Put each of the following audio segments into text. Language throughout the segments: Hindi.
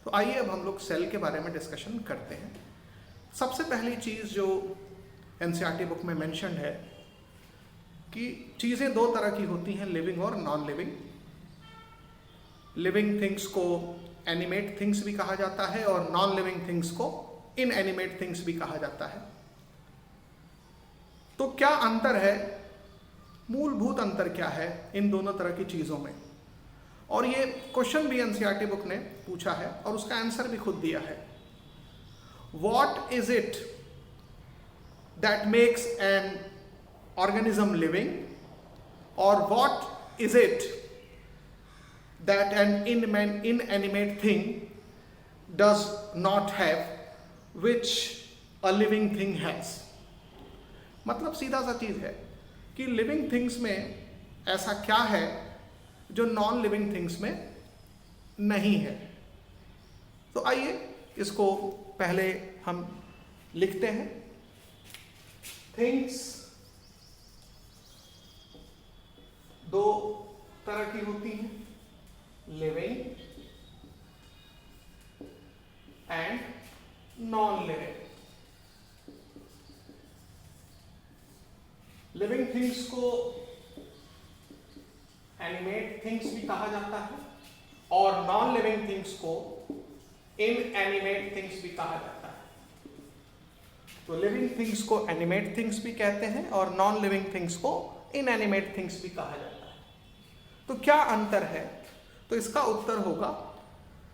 तो आइए अब हम लोग सेल के बारे में डिस्कशन करते हैं। सबसे पहली चीज़ जो एनसीईआरटी बुक में मेंशन है कि चीज़ें दो तरह की होती हैं, लिविंग और नॉन लिविंग। लिविंग थिंग्स को एनिमेट थिंग्स भी कहा जाता है और नॉन लिविंग थिंग्स को इनएनिमेट थिंग्स भी कहा जाता है। तो क्या अंतर है, मूलभूत अंतर क्या है इन दोनों तरह की चीज़ों में? और ये क्वेश्चन भी एनसीईआरटी बुक ने पूछा है और उसका आंसर भी खुद दिया है। What is it that makes an organism living, or what is it that an inanimate thing does not have which a living thing has? मतलब सीधा सा चीज़ है कि लिविंग थिंग्स में ऐसा क्या है जो नॉन लिविंग थिंग्स में नहीं है। तो आइए इसको पहले हम लिखते हैं। थिंग्स दो तरह की होती हैं, living and non living. Living things को एनिमेट थिंग्स भी कहा जाता है और नॉन लिविंग थिंग्स को इनएनिमेट थिंग्स भी कहा जाता है। तो लिविंग थिंग्स को एनिमेट थिंग्स भी कहते हैं और नॉन लिविंग थिंग्स को इनएनिमेट थिंग्स भी कहा जाता है। तो क्या अंतर है? तो इसका उत्तर होगा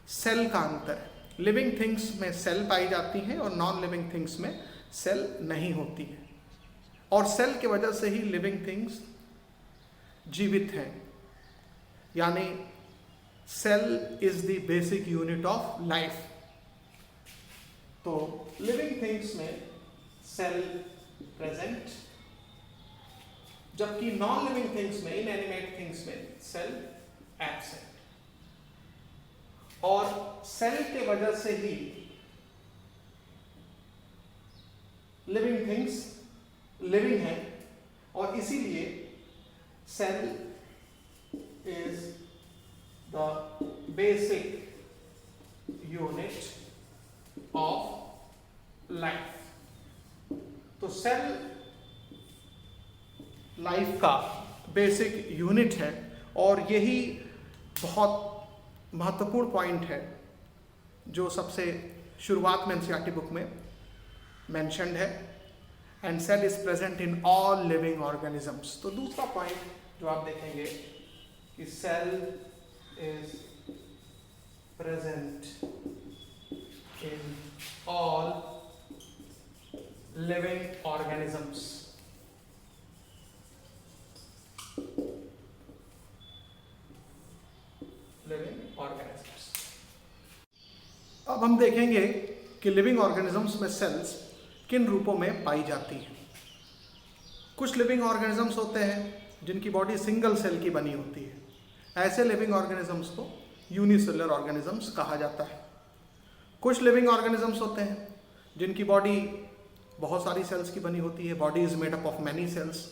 सेल का अंतर। लिविंग थिंग्स में सेल पाई जाती हैं और नॉन लिविंग थिंग्स में सेल नहीं होती है, और सेल की वजह से ही लिविंग थिंग्स जीवित हैं। यानी cell is the basic unit of life. तो लिविंग थिंग्स में सेल प्रेजेंट, जबकि नॉन लिविंग थिंग्स में, इनएनिमेट थिंग्स में सेल एब्सेंट। और सेल के वजह से ही लिविंग थिंग्स लिविंग है, और इसीलिए cell is the basic unit of life। तो सेल लाइफ का बेसिक यूनिट है, और यही बहुत महत्वपूर्ण पॉइंट है जो सबसे शुरुआत में एनसीईआरटी बुक में मेंशन्ड है। And cell is present in all living organisms. तो दूसरा पॉइंट जो आप देखेंगे कि cell is present in all living organisms. Living organisms. अब हम देखेंगे कि लिविंग ऑर्गेनिजम्स में सेल्स किन रूपों में पाई जाती हैं। कुछ लिविंग ऑर्गेनिजम्स होते हैं जिनकी बॉडी सिंगल सेल की बनी होती है। ऐसे लिविंग ऑर्गेनिजम्स को यूनिसेलुलर ऑर्गेनिजम्स कहा जाता है। कुछ लिविंग ऑर्गेनिजम्स होते हैं जिनकी बॉडी बहुत सारी सेल्स की बनी होती है, body is made up of many cells.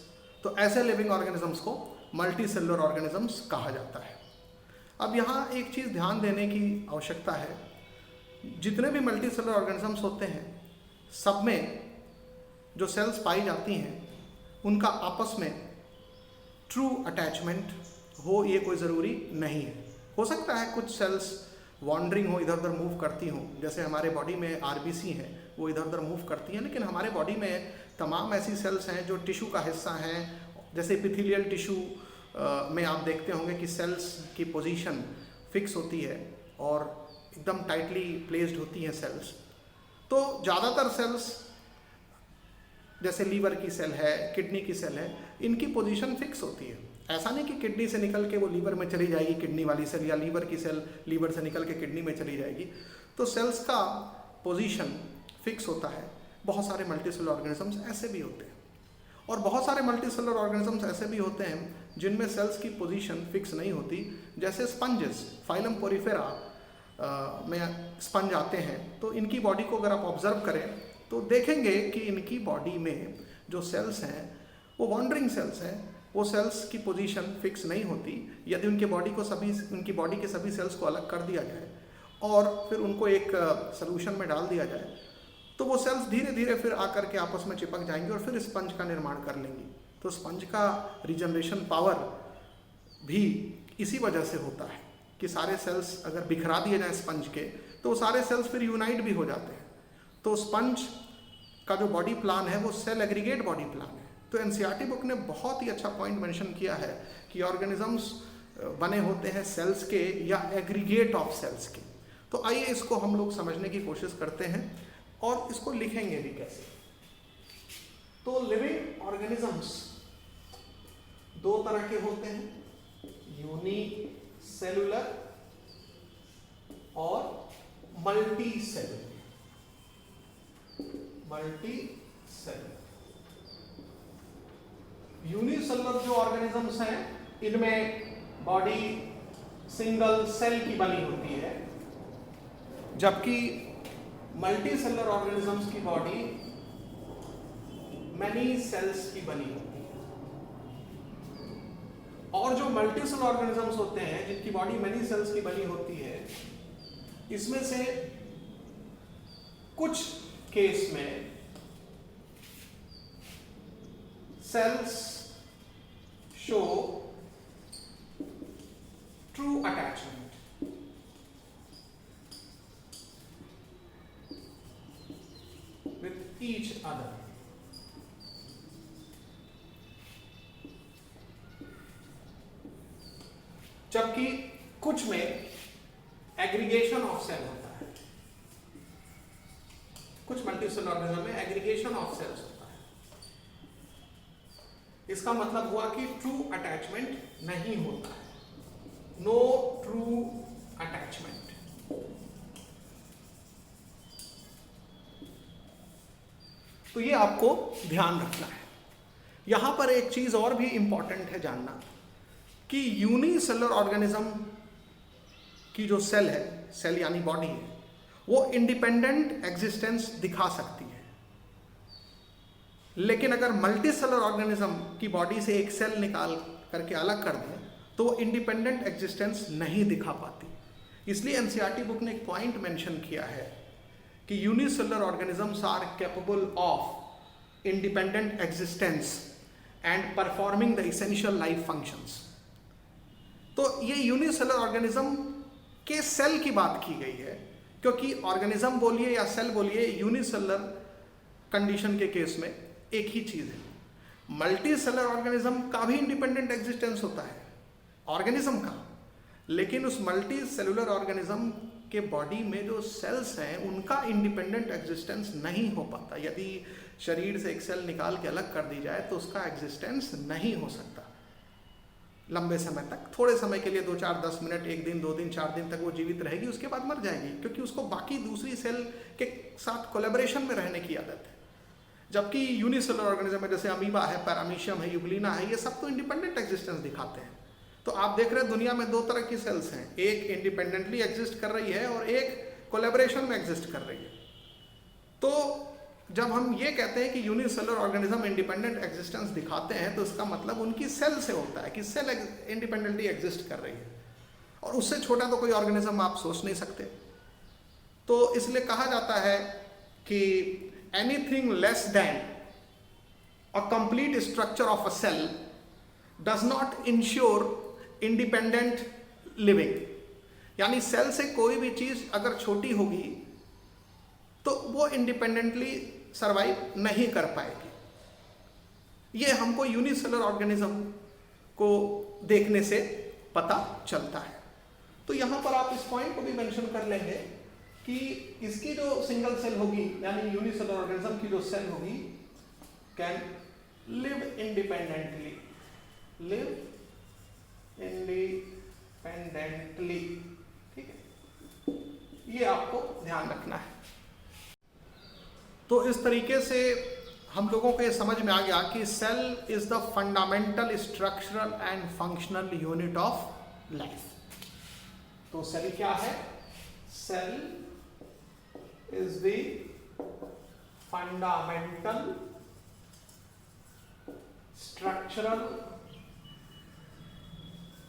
तो ऐसे लिविंग ऑर्गेनिजम्स को मल्टी सेलुलर ऑर्गेनिजम्स कहा जाता है। अब यहाँ एक चीज़ ध्यान देने की आवश्यकता है, जितने भी मल्टी सेलुलर ऑर्गेनिजम्स होते हैं सब में जो सेल्स पाई जाती हैं उनका आपस में ट्रू अटैचमेंट हो, ये कोई ज़रूरी नहीं है। हो सकता है कुछ सेल्स वॉन्डरिंग हो, इधर उधर मूव करती हों, जैसे हमारे बॉडी में आरबीसी हैं वो इधर उधर मूव करती हैं, लेकिन हमारे बॉडी में तमाम ऐसी सेल्स हैं जो टिश्यू का हिस्सा हैं। जैसे एपिथेलियल टिश्यू में आप देखते होंगे कि सेल्स की पोजीशन फिक्स होती है और एकदम टाइटली प्लेस्ड होती हैं सेल्स। तो ज़्यादातर सेल्स जैसे लीवर की सेल है, किडनी की सेल है, इनकी पोजीशन फिक्स होती है। ऐसा नहीं कि किडनी से निकल के वो लीवर में चली जाएगी किडनी वाली सेल, या लीवर की सेल लीवर से निकल के किडनी में चली जाएगी। तो सेल्स का पोजीशन फिक्स होता है। बहुत सारे मल्टीसेलुलर ऑर्गेनिजम्स ऐसे भी होते हैं, और बहुत सारे मल्टीसेलुलर ऑर्गेनिजम्स ऐसे भी होते हैं जिनमें सेल्स की पोजीशन फिक्स नहीं होती। जैसे स्पंजेस, फाइलम पोरिफेरा में स्पंज आते हैं, तो इनकी बॉडी को अगर आप ऑब्जर्व करें तो देखेंगे कि इनकी बॉडी में जो सेल्स हैं वो वॉन्डरिंग सेल्स हैं। वो सेल्स की पोजीशन फिक्स नहीं होती। यदि उनकी बॉडी के सभी सेल्स को अलग कर दिया जाए और फिर उनको एक सॉल्यूशन में डाल दिया जाए, तो वो सेल्स धीरे धीरे फिर आकर के आपस में चिपक जाएंगी और फिर स्पंज का निर्माण कर लेंगी। तो स्पंज का रीजनरेशन पावर भी इसी वजह से होता है कि सारे सेल्स अगर बिखरा दिए जाएं स्पंज के, तो सारे सेल्स फिर यूनाइट भी हो जाते हैं। तो स्पंज का जो बॉडी प्लान है वो सेल एग्रीगेट बॉडी प्लान है। तो एनसीईआरटी बुक ने बहुत ही अच्छा पॉइंट मेंशन किया है कि ऑर्गेनिजम्स बने होते हैं सेल्स के या एग्रीगेट ऑफ सेल्स के। तो आइए इसको हम लोग समझने की कोशिश करते हैं और इसको लिखेंगे भी कैसे। तो लिविंग ऑर्गेनिजम्स दो तरह के होते हैं, यूनिसेलुलर और मल्टी सेलुलर। यूनिसेलुलर जो ऑर्गेनिजम्स हैं इनमें बॉडी सिंगल सेल की बनी होती है, जबकि मल्टी सेलुलर ऑर्गेनिजम्स की बॉडी मैनी सेल्स की बनी होती है। और जो मल्टी सेलुलर ऑर्गेनिजम्स होते हैं जिनकी बॉडी मैनी सेल्स की बनी होती है, इसमें से कुछ केस में cells show true attachment, with each other. जबकि कुछ में एग्रीगेशन ऑफ सेल होता है, कुछ मल्टीसेलुलर ऑर्गेनिज्म में एग्रीगेशन ऑफ सेल्स होता है। इसका मतलब हुआ कि ट्रू अटैचमेंट नहीं होता है, नो ट्रू अटैचमेंट। तो ये आपको ध्यान रखना है। यहां पर एक चीज और भी इंपॉर्टेंट है जानना कि यूनिसेलुलर ऑर्गेनिज्म की जो सेल है, सेल यानी बॉडी है, वो इंडिपेंडेंट एग्जिस्टेंस दिखा सकती है। लेकिन अगर मल्टीसेलुलर ऑर्गेनिज्म की बॉडी से एक सेल निकाल करके अलग कर दें तो वो इंडिपेंडेंट एग्जिस्टेंस नहीं दिखा पाती। इसलिए एनसीईआरटी बुक ने एक पॉइंट मेंशन किया है कि unicellular organisms are capable of independent existence and performing the essential life functions. तो ये यूनिसेलुलर ऑर्गेनिज्म के सेल की बात की गई है, क्योंकि ऑर्गेनिज्म बोलिए या सेल बोलिए, यूनिसेलुलर कंडीशन के केस में एक ही चीज है। मल्टीसेलुलर ऑर्गेनिज्म का भी इंडिपेंडेंट एग्जिस्टेंस होता है ऑर्गेनिज्म का, लेकिन उस मल्टी सेलुलर ऑर्गेनिज्म के बॉडी में जो सेल्स हैं उनका इंडिपेंडेंट एग्जिस्टेंस नहीं हो पाता। यदि शरीर से एक सेल निकाल के अलग कर दी जाए तो उसका एग्जिस्टेंस नहीं हो सकता लंबे समय तक। थोड़े समय के लिए 2, 4, 10 मिनट, 1 दिन, 2 दिन, 4 दिन तक वो जीवित रहेगी, उसके बाद मर जाएगी, क्योंकि उसको बाकी दूसरी सेल के साथ कोलैबोरेशन में रहने की आदत है। जबकि यूनिसेलुलर ऑर्गेनिज्म में जैसे अमीबा है, पैरामीशियम है, यूग्लिना है, ये सब तो इंडिपेंडेंट एग्जिस्टेंस दिखाते हैं। तो आप देख रहे हैं दुनिया में 2 तरह की सेल्स हैं, एक इंडिपेंडेंटली एग्जिस्ट कर रही है और एक कोलैबोरेशन में एग्जिस्ट कर रही है। तो जब हम ये कहते हैं कि यूनिसेलुलर ऑर्गेनिज्म इंडिपेंडेंट एग्जिस्टेंस दिखाते हैं तो इसका मतलब उनकी सेल से होता है कि सेल इंडिपेंडेंटली एग्जिस्ट कर रही है, और उससे छोटा तो कोई ऑर्गेनिज्म आप सोच नहीं सकते। तो इसलिए कहा जाता है कि anything less than a complete structure of a cell does not ensure independent living. यानी सेल से कोई भी चीज अगर छोटी होगी तो वो इंडिपेंडेंटली सरवाइव नहीं कर पाएगी। ये हमको यूनिसेलुलर ऑर्गेनिज्म को देखने से पता चलता है। तो यहां पर आप इस पॉइंट को भी मेंशन कर लेंगे कि इसकी जो सिंगल सेल होगी यानी यूनिसेलुलर ऑर्गेनिज्म की जो सेल होगी कैन लिव इंडिपेंडेंटली, ठीक है, ये आपको ध्यान रखना है। तो इस तरीके से हम लोगों को ये समझ में आ गया कि cell is the fundamental structural and functional unit of life. तो सेल क्या है? Cell is the fundamental structural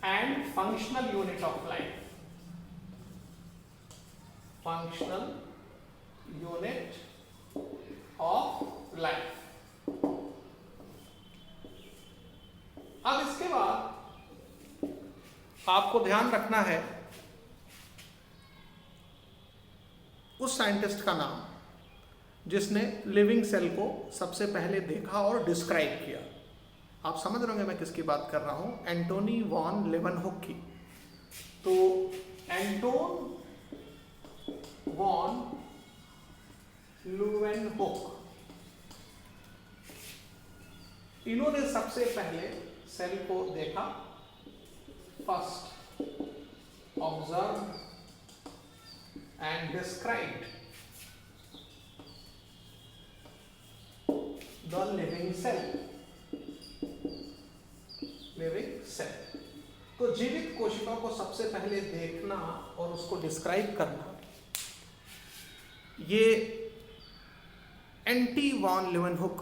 and functional unit of life. Functional unit of life. अब इसके बाद आपको ध्यान रखना है उस साइंटिस्ट का नाम जिसने लिविंग सेल को सबसे पहले देखा और डिस्क्राइब किया। आप समझ रहे होंगे मैं किसकी बात कर रहा हूं, एंटोनी वॉन लेवनहुक की। तो एंटोन वॉन लेवनहुक, इन्होंने सबसे पहले सेल को देखा, first observe and described the living cell. Living cell, तो जीवित कोशिकाओं को सबसे पहले देखना और उसको डिस्क्राइब करना, ये एंटी वॉन लेवनहुक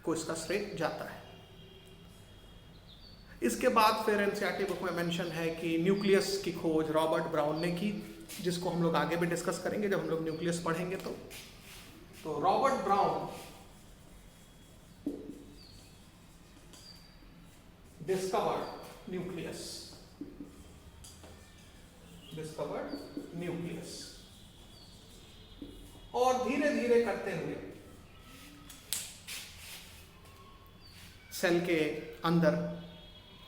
को इसका श्रेय जाता है। इसके बाद फिर एनसीईआरटी बुक में मेंशन है कि न्यूक्लियस की खोज रॉबर्ट ब्राउन ने की, जिसको हम लोग आगे भी डिस्कस करेंगे जब हम लोग न्यूक्लियस पढ़ेंगे। तो रॉबर्ट ब्राउन डिस्कवर्ड न्यूक्लियस, और धीरे धीरे करते हुए सेल के अंदर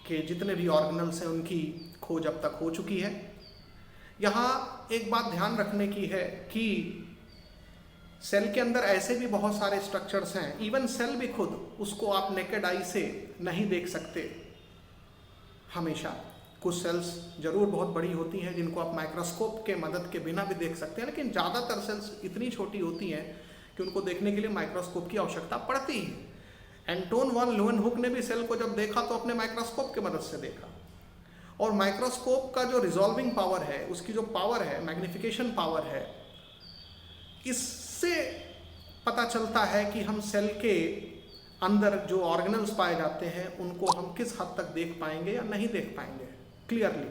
के जितने भी ऑर्गेनल्स हैं उनकी खोज अब तक हो चुकी है। यहां एक बात ध्यान रखने की है कि सेल के अंदर ऐसे भी बहुत सारे स्ट्रक्चर्स हैं, इवन सेल भी खुद उसको आप नेकेड आई से नहीं देख सकते। हमेशा कुछ सेल्स जरूर बहुत बड़ी होती हैं जिनको आप माइक्रोस्कोप के मदद के बिना भी देख सकते हैं, लेकिन ज़्यादातर सेल्स इतनी छोटी होती हैं कि उनको देखने के लिए माइक्रोस्कोप की आवश्यकता पड़ती है। एंटोन वॉन लेवनहुक ने भी सेल को जब देखा तो अपने माइक्रोस्कोप की मदद से देखा, और माइक्रोस्कोप का जो रिजॉल्विंग पावर है, उसकी जो पावर है, मैग्निफिकेशन पावर है, इससे पता चलता है कि हम सेल के अंदर जो ऑर्गेनल्स पाए जाते हैं उनको हम किस हद तक देख पाएंगे या नहीं देख पाएंगे क्लियरली।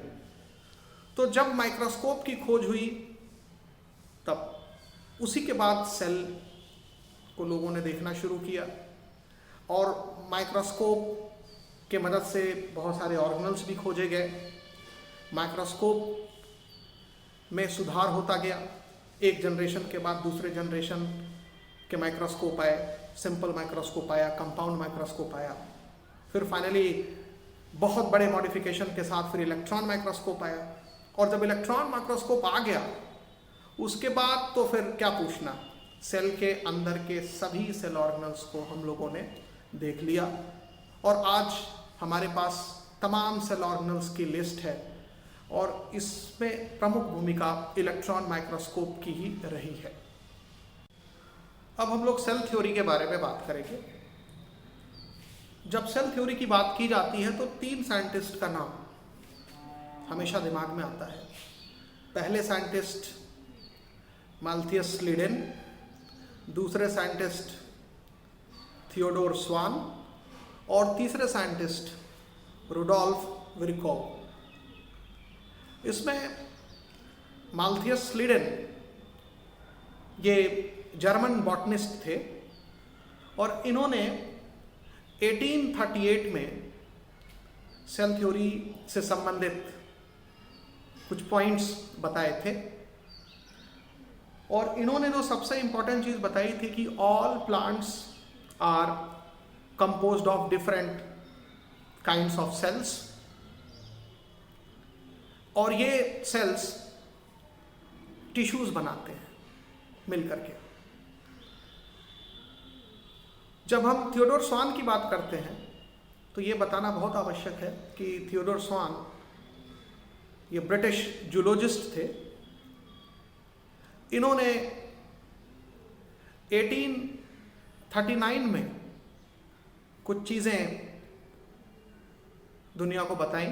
तो जब माइक्रोस्कोप की खोज हुई तब उसी के बाद सेल को लोगों ने देखना शुरू किया, और माइक्रोस्कोप के मदद से बहुत सारे ऑर्गेनल्स भी खोजे गए। माइक्रोस्कोप में सुधार होता गया, एक जनरेशन के बाद दूसरे जनरेशन के माइक्रोस्कोप आए, सिंपल माइक्रोस्कोप आया, कंपाउंड माइक्रोस्कोप आया, फिर फाइनली बहुत बड़े मॉडिफिकेशन के साथ फिर इलेक्ट्रॉन माइक्रोस्कोप आया। और जब इलेक्ट्रॉन माइक्रोस्कोप आ गया उसके बाद तो फिर क्या पूछना, सेल के अंदर के सभी सेल ऑर्गेनल्स को हम लोगों ने देख लिया, और आज हमारे पास तमाम सेल ऑर्गेनल्स की लिस्ट है, और इसमें प्रमुख भूमिका इलेक्ट्रॉन माइक्रोस्कोप की ही रही है। अब हम लोग सेल थ्योरी के बारे में बात करेंगे। जब सेल थ्योरी की बात की जाती है तो तीन साइंटिस्ट का नाम हमेशा दिमाग में आता है। पहले साइंटिस्ट माल्थियस स्लीडेन, दूसरे साइंटिस्ट थियोडोर स्वान, और तीसरे साइंटिस्ट रुडोल्फ विर्कोव। इसमें माल्थियस स्लीडेन ये जर्मन बॉटनिस्ट थे, और इन्होंने 1838 में सेल थ्योरी से संबंधित कुछ पॉइंट्स बताए थे, और इन्होंने जो सबसे इंपॉर्टेंट चीज बताई थी कि all plants are composed of different kinds of cells, और ये सेल्स टिश्यूज बनाते हैं मिलकर के। जब हम थियोडोर स्वान की बात करते हैं तो ये बताना बहुत आवश्यक है कि थियोडोर स्वान ये ब्रिटिश जूलॉजिस्ट थे। इन्होंने 1839 में कुछ चीज़ें दुनिया को बताई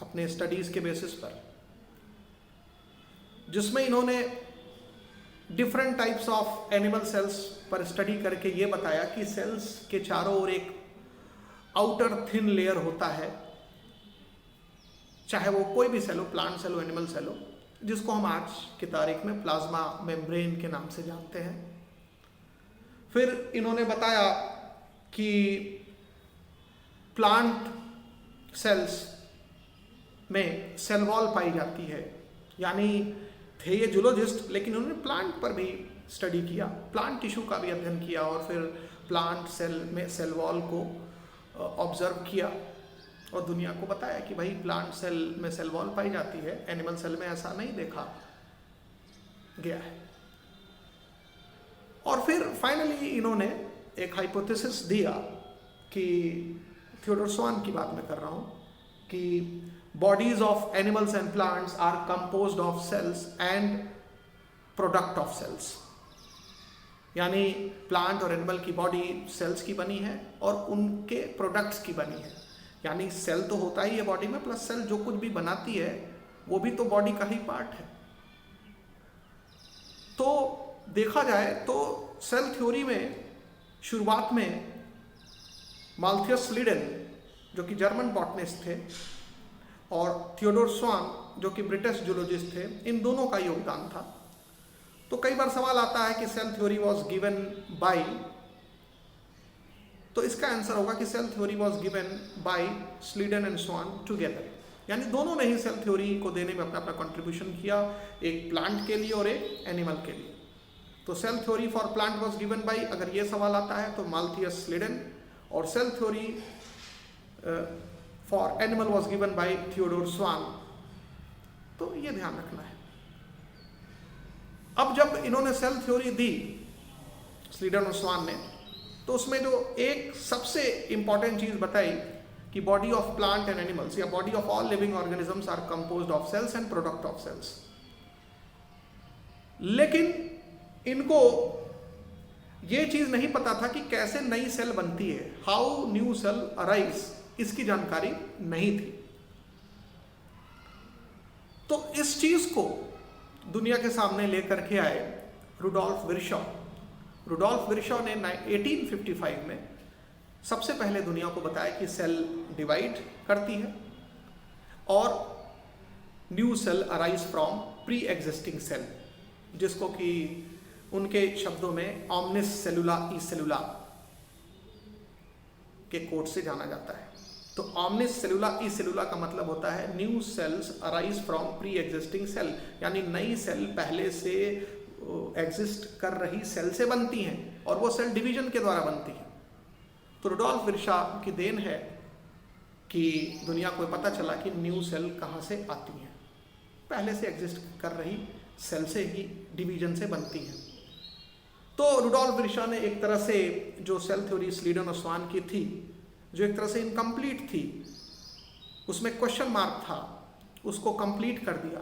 अपने स्टडीज़ के बेसिस पर, जिसमें इन्होंने different types of animal cells पर स्टडी करके ये बताया कि सेल्स के चारों ओर एक आउटर थिन लेयर होता है, चाहे वो कोई भी सेल हो, प्लांट सेल हो, एनिमल सेल हो, जिसको हम आज की तारीख में प्लाज्मा मेम्ब्रेन के नाम से जानते हैं। फिर इन्होंने बताया कि प्लांट सेल्स में सेल वॉल पाई जाती है, यानी थे ये जूलॉजिस्ट लेकिन उन्होंने प्लांट पर भी स्टडी किया, प्लांट टिश्यू का भी अध्ययन किया और फिर प्लांट सेल में सेल वॉल को ऑब्जर्व किया और दुनिया को बताया कि भाई प्लांट सेल में सेल वॉल पाई जाती है, एनिमल सेल में ऐसा नहीं देखा गया है। और फिर फाइनली इन्होंने एक हाइपोथेसिस दिया कि थियोडोर स्वान की बात मैं कर रहा हूं कि bodies of animals and plants are composed of cells and product of cells, यानी प्लांट और एनिमल की बॉडी सेल्स की बनी है और उनके प्रोडक्ट्स की बनी है, यानी सेल तो होता ही है बॉडी में, प्लस सेल जो कुछ भी बनाती है वो भी तो बॉडी का ही पार्ट है। तो देखा जाए तो सेल थ्योरी में शुरुआत में माल्थियस लीडेन जो कि जर्मन बॉटनिस्ट थे और थियोडोर स्वान जो कि ब्रिटिश जूलॉजिस्ट थे, इन दोनों का योगदान था। तो कई बार सवाल आता है कि cell theory was given by, तो इसका आंसर होगा कि cell theory was given by Schleiden and Schwann together, यानी दोनों ने ही सेल थ्योरी को देने में अपना अपना कंट्रीब्यूशन किया, एक प्लांट के लिए और एक एनिमल के लिए। तो cell theory for plant was given by, अगर ये सवाल आता है तो माल्थियस स्लीडन, और cell theory for animal was given by Theodor Schwann. तो ये ध्यान रखना है। अब जब इन्होंने सेल थ्योरी दी स्लीडन और स्वान ने, तो उसमें जो एक सबसे इंपॉर्टेंट चीज बताई कि body of plant and animals या body of all living organisms are composed of cells and product of cells. लेकिन इनको ये चीज नहीं पता था कि कैसे नई सेल बनती है, हाउ न्यू सेल अराइज, इसकी जानकारी नहीं थी। तो इस चीज को दुनिया के सामने लेकर के आए रुडोल्फ विरशॉ। रुडोल्फ विरशॉ ने 1855 में सबसे पहले दुनिया को बताया कि सेल डिवाइड करती है और new cell arise from pre existing cell, जिसको कि उनके शब्दों में ऑमनिस सेलुला ई सेलुला के कोड से जाना जाता है। तो ऑमनिस सेलुला ई सेलुला का मतलब होता है new cells arise from pre existing cell, यानी नई सेल पहले से एग्जिस्ट कर रही सेल से बनती हैं और वो सेल डिवीजन के द्वारा बनती है। तो रुडोल्फ विरशॉ की देन है कि दुनिया को पता चला कि न्यू सेल कहाँ से आती हैं, पहले से एग्जिस्ट कर रही सेल से ही डिवीजन से बनती हैं। तो रुडोल्फ विरशॉ ने एक तरह से जो सेल थ्योरी स्लीडन और स्वान की थी, जो एक तरह से इनकम्प्लीट थी, उसमें क्वेश्चन मार्क था, उसको कंप्लीट कर दिया।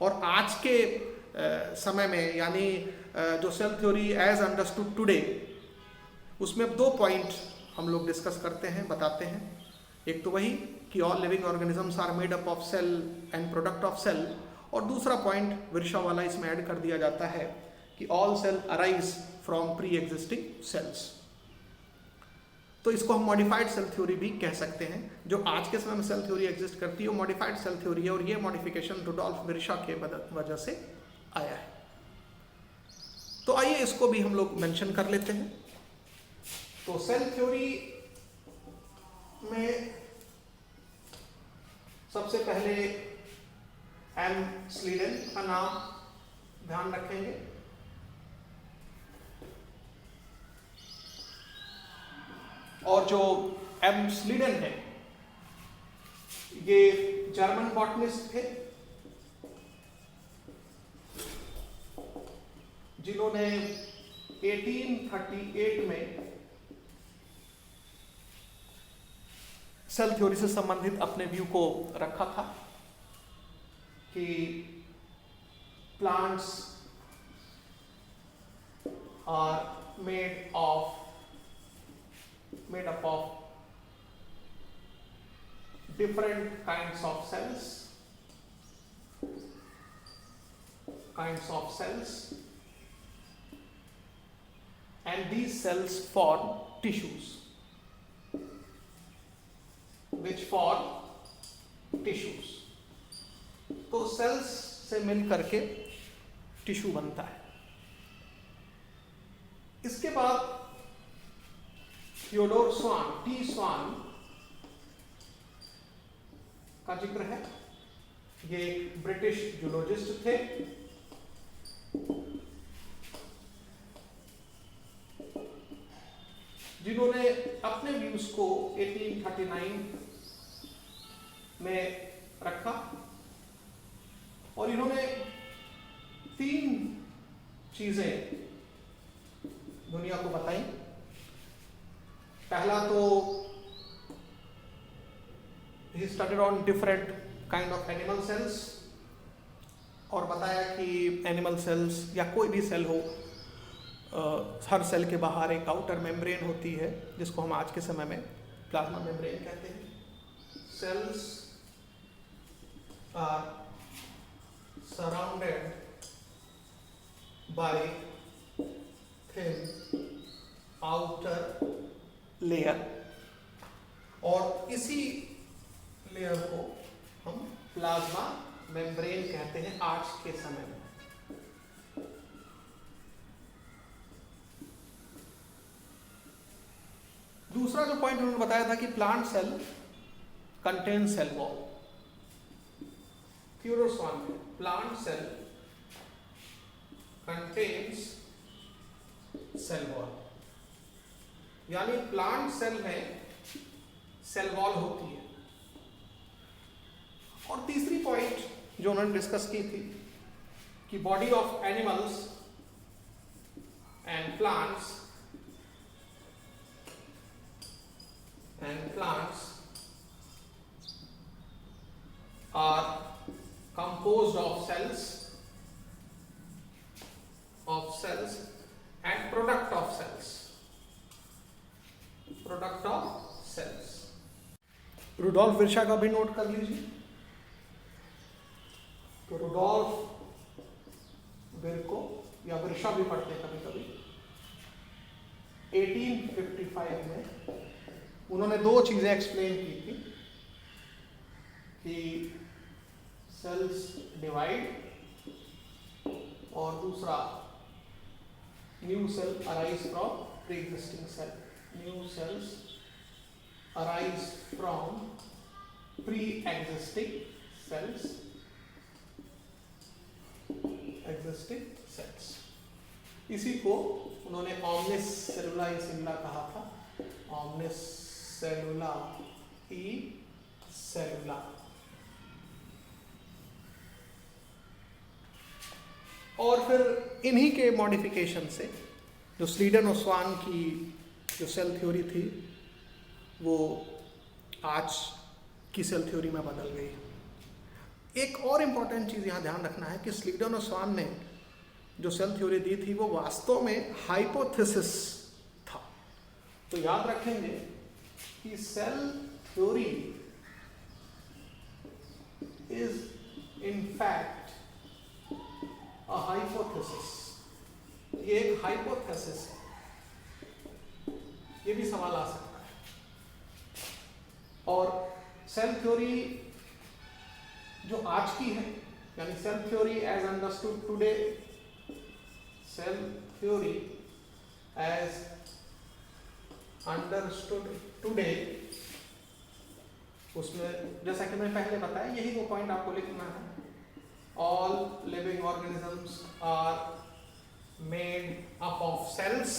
और आज के समय में यानी जो cell theory as understood today, उसमें 2 पॉइंट हम लोग डिस्कस करते हैं, बताते हैं। एक तो वही कि all living organisms are made up of cell and product of cell, और दूसरा पॉइंट विरशॉ वाला इसमें ऐड कर दिया जाता है कि all cell arise from pre existing cells. तो इसको हम मॉडिफाइड सेल थ्योरी भी कह सकते हैं। जो आज के समय में सेल थ्योरी एग्जिस्ट करती है वो मॉडिफाइड सेल थ्योरी है, और ये मॉडिफिकेशन रुडोल्फ विरशॉ के वजह से आया है। तो आइए इसको भी हम लोग मेंशन कर लेते हैं। तो सेल थ्योरी में सबसे पहले एम स्लीडन का नाम ध्यान रखेंगे। और जो एम स्लीडन है ये जर्मन बॉटनिस्ट थे, जिन्होंने 1838 में सेल थ्योरी से संबंधित अपने व्यू को रखा था कि plants are made up of different kinds of cells and these cells form tissues which form tissues। तो cells से मिल करके टिश्यू बनता है। इसके बाद थियोडोर स्वान, टी स्वान का जिक्र है। ये एक ब्रिटिश जूलॉजिस्ट थे। जिन्होंने अपने व्यूज को 1839 में रखा और इन्होंने 3 चीजें दुनिया को बताई। पहला तो he studied on different kind of animal cells और बताया कि एनिमल सेल्स या कोई भी सेल हो, हर सेल के बाहर एक आउटर मेम्ब्रेन होती है जिसको हम आज के समय में प्लाज्मा मेम्ब्रेन कहते हैं। Cells are surrounded by thin outer layer और इसी लेयर को हम प्लाज्मा मेम्ब्रेन कहते हैं आज के समय में। दूसरा जो पॉइंट उन्होंने बताया था कि plant cell contain cell wall. Theodor Schwann में plant cell contains cell wall, यानी प्लांट सेल में सेल वॉल होती है। और तीसरी पॉइंट जो उन्होंने डिस्कस की थी कि body of animals and plants are composed of cells and product of cells। Rudolf Virchow का भी नोट कर लीजिए। तो रुडोल्फ विर्को या विर्शा भी पढ़ते हैं कभी कभी, 1855 में उन्होंने 2 चीजें एक्सप्लेन की थी कि सेल्स डिवाइड और दूसरा new cell arise from pre existing cell. New cells arise from pre existing cells. इसी को उन्होंने ऑमनिस सेलुला ई सेलुला कहा था। ऑमनिस सेलुला ई सेलुला। और फिर इन्हीं के मॉडिफिकेशन से जो स्लीडन और स्वान की जो सेल थ्योरी थी वो आज की सेल थ्योरी में बदल गई। एक और इम्पॉर्टेंट चीज़ यहाँ ध्यान रखना है कि स्लीडन और स्वान ने जो सेल थ्योरी दी थी वो वास्तव में हाइपोथेसिस था। तो याद रखेंगे कि cell theory is in fact a hypothesis। ये एक हाइपोथेसिस है, ये भी सवाल आ सकता है। और सेल थ्योरी जो आज की है, यानी cell theory as understood today, cell theory as understood today, उसमें जैसा कि मैं पहले बताया यही 2 पॉइंट आपको लिखना है। All living organisms are made up of cells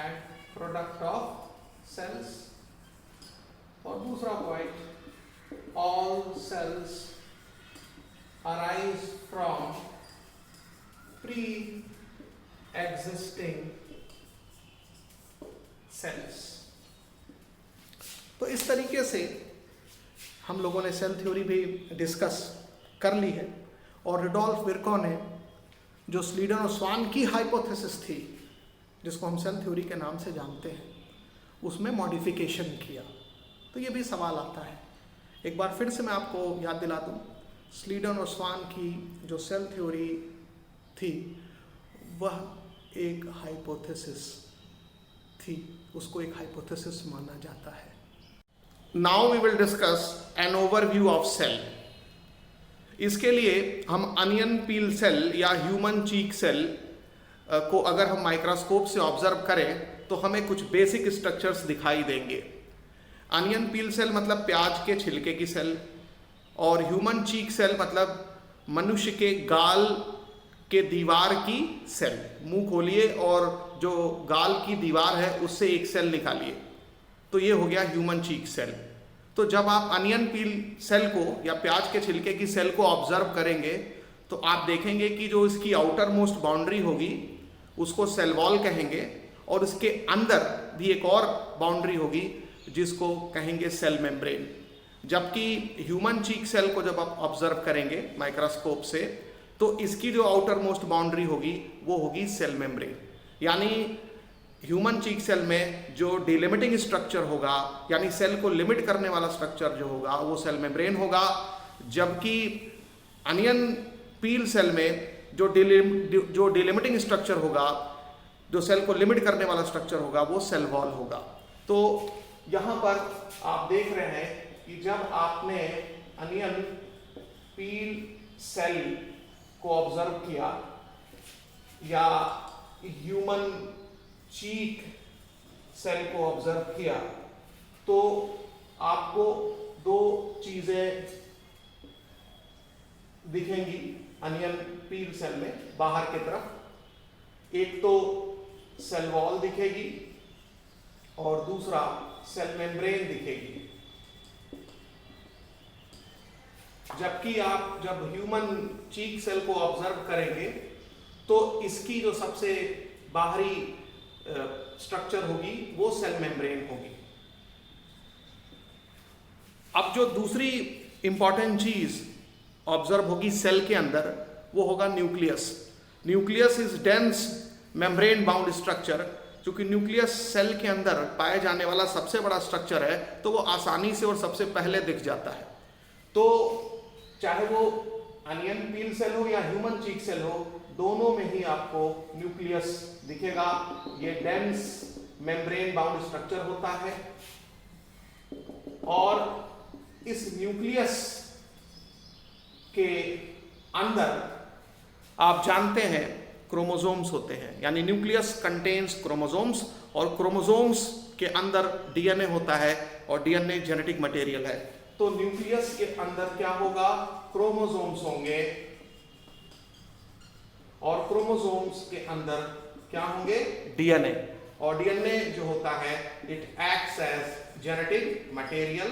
and product of cells। और दूसरा point, all cells arise from pre-existing cells। तो इस तरीके से हम लोगों ने सेल थ्योरी भी डिस्कस कर ली है। और रुडोल्फ विर्को ने जो स्लीडन और स्वान की हाइपोथेसिस थी, जिसको हम सेल थ्योरी के नाम से जानते हैं, उसमें मॉडिफिकेशन किया। तो ये भी सवाल आता है। एक बार फिर से मैं आपको याद दिला दूं, स्लीडन और स्वान की जो सेल थ्योरी थी वह एक हाइपोथेसिस थी, उसको एक हाइपोथेसिस माना जाता है। Now we will discuss an overview of cell. इसके लिए हम अनियन पील सेल या ह्यूमन चीक सेल को अगर हम माइक्रोस्कोप से ऑब्जर्व करें तो हमें कुछ बेसिक स्ट्रक्चर्स दिखाई देंगे। अनियन पील सेल मतलब प्याज के छिलके की सेल, और ह्यूमन चीक सेल मतलब मनुष्य के गाल के दीवार की सेल। मुंह खोलिए और जो गाल की दीवार है उससे एक सेल निकालिए, तो ये हो गया ह्यूमन चीक सेल। तो जब आप अनियन पील सेल को या प्याज के छिलके की सेल को ऑब्जर्व करेंगे तो आप देखेंगे कि जो इसकी आउटर मोस्ट बाउंड्री होगी उसको सेल वॉल कहेंगे, और उसके अंदर भी एक और बाउंड्री होगी जिसको कहेंगे सेल मेम्ब्रेन। जबकि ह्यूमन चीक सेल को जब आप ऑब्जर्व करेंगे माइक्रोस्कोप से तो इसकी जो आउटर मोस्ट बाउंड्री होगी वो होगी सेल मेम्ब्रेन। यानी ह्यूमन चीक सेल में जो डिलिमिटिंग स्ट्रक्चर होगा, यानी सेल को लिमिट करने वाला स्ट्रक्चर जो होगा वो सेल मेम्ब्रेन होगा, जबकि अनियन पील सेल में जो डिलिमिटिंग स्ट्रक्चर होगा, जो सेल को लिमिट करने वाला स्ट्रक्चर होगा वो सेल वॉल होगा। तो यहाँ पर आप देख रहे हैं कि जब आपने अनियन पील सेल को ऑब्जर्व किया या ह्यूमन चीक सेल को ऑब्जर्व किया तो आपको दो चीजें दिखेंगी अनियन पील सेल में बाहर की तरफ। एक तो सेल वॉल दिखेगी और दूसरा सेल मेम्ब्रेन दिखेगी। जबकि आप जब ह्यूमन चीक सेल को ऑब्जर्व करेंगे तो इसकी जो सबसे बाहरी स्ट्रक्चर होगी वो सेल मेम्ब्रेन होगी। अब जो दूसरी इंपॉर्टेंट चीज ऑब्जर्व होगी सेल के अंदर वो होगा nucleus. Nucleus is dense membrane bound structure. चूंकि न्यूक्लियस सेल के अंदर पाया जाने वाला सबसे बड़ा स्ट्रक्चर है तो वो आसानी से और सबसे पहले दिख जाता है। तो चाहे वो अनियन पील सेल हो या ह्यूमन चीक सेल हो, दोनों में ही आपको न्यूक्लियस दिखेगा। ये डेंस मेम्ब्रेन बाउंड स्ट्रक्चर होता है और इस न्यूक्लियस के अंदर आप जानते हैं क्रोमोसोम्स होते हैं, यानी न्यूक्लियस कंटेन्स क्रोमोसोम्स, और क्रोमोसोम्स के अंदर डीएनए होता है और डीएनए जेनेटिक मटेरियल है। तो न्यूक्लियस के अंदर क्या होगा, क्रोमोसोम्स होंगे, और क्रोमोसोम्स के अंदर क्या होंगे, डीएनए। और डीएनए जो होता है it acts as genetic material,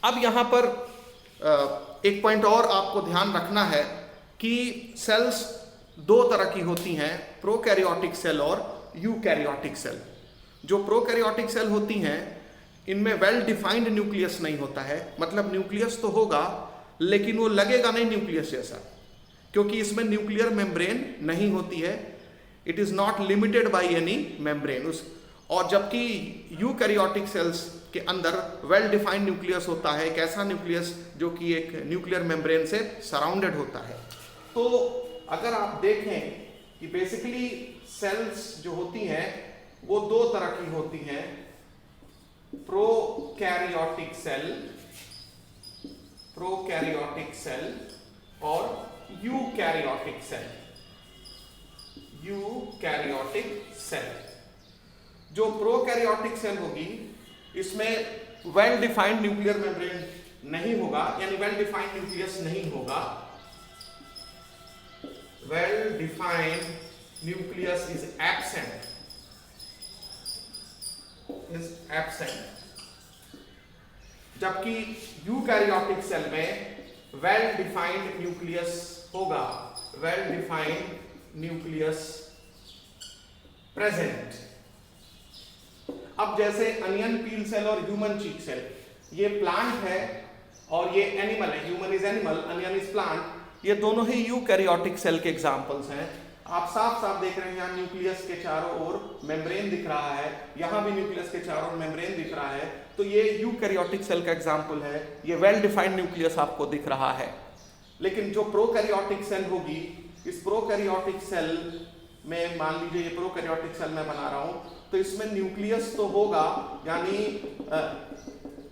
अब यहां पर एक पॉइंट और आपको ध्यान रखना है कि सेल्स दो तरह की होती हैं, प्रोकैरियोटिक सेल और यूकैरियोटिक सेल। जो प्रोकैरियोटिक सेल होती हैं इनमें वेल डिफाइंड न्यूक्लियस नहीं होता है, मतलब न्यूक्लियस तो होगा लेकिन वो लगेगा नहीं न्यूक्लियस जैसा, क्योंकि इसमें न्यूक्लियर मेम्ब्रेन नहीं होती है। It is not limited by any membrane. और जबकि यूकैरियोटिक सेल्स के अंदर वेल डिफाइंड न्यूक्लियस होता है, एक ऐसा न्यूक्लियस जो कि एक न्यूक्लियर मेम्ब्रेन से सराउंडेड होता है। तो अगर आप देखें कि बेसिकली सेल्स जो होती हैं वो दो तरह की होती हैं, प्रोकैरियोटिक सेल और यूकैरियोटिक सेल। जो प्रोकैरियोटिक सेल होगी इसमें वेल डिफाइंड न्यूक्लियर मेम्ब्रेन नहीं होगा, यानी वेल डिफाइंड न्यूक्लियस नहीं होगा। Well defined nucleus is absent. जबकि यूकैरियोटिक सेल में वेल डिफाइंड न्यूक्लियस होगा, वेल डिफाइंड न्यूक्लियस प्रेजेंट। अब जैसे अनियन पील सेल और ह्यूमन चीक सेल, ये प्लांट है और ये एनिमल है, human is animal, onion is plant. ये दोनों ही यूकैरियोटिक सेल के एग्जांपल्स हैं। आप साफ साफ देख रहे हैं यहाँ न्यूक्लियस के चारों ओर मेम्ब्रेन दिख रहा है, यहाँ भी न्यूक्लियस के चारों ओर मेम्ब्रेन दिख रहा है, तो ये यूकैरियोटिक सेल का एग्जांपल है। ये वेल डिफाइंड न्यूक्लियस आपको दिख रहा है। लेकिन जो प्रोकैरियोटिक सेल होगी, इस प्रोकैरियोटिक सेल में मान लीजिए ये प्रोकैरियोटिक सेल में बना रहा हूं, तो इसमें न्यूक्लियस तो होगा, यानी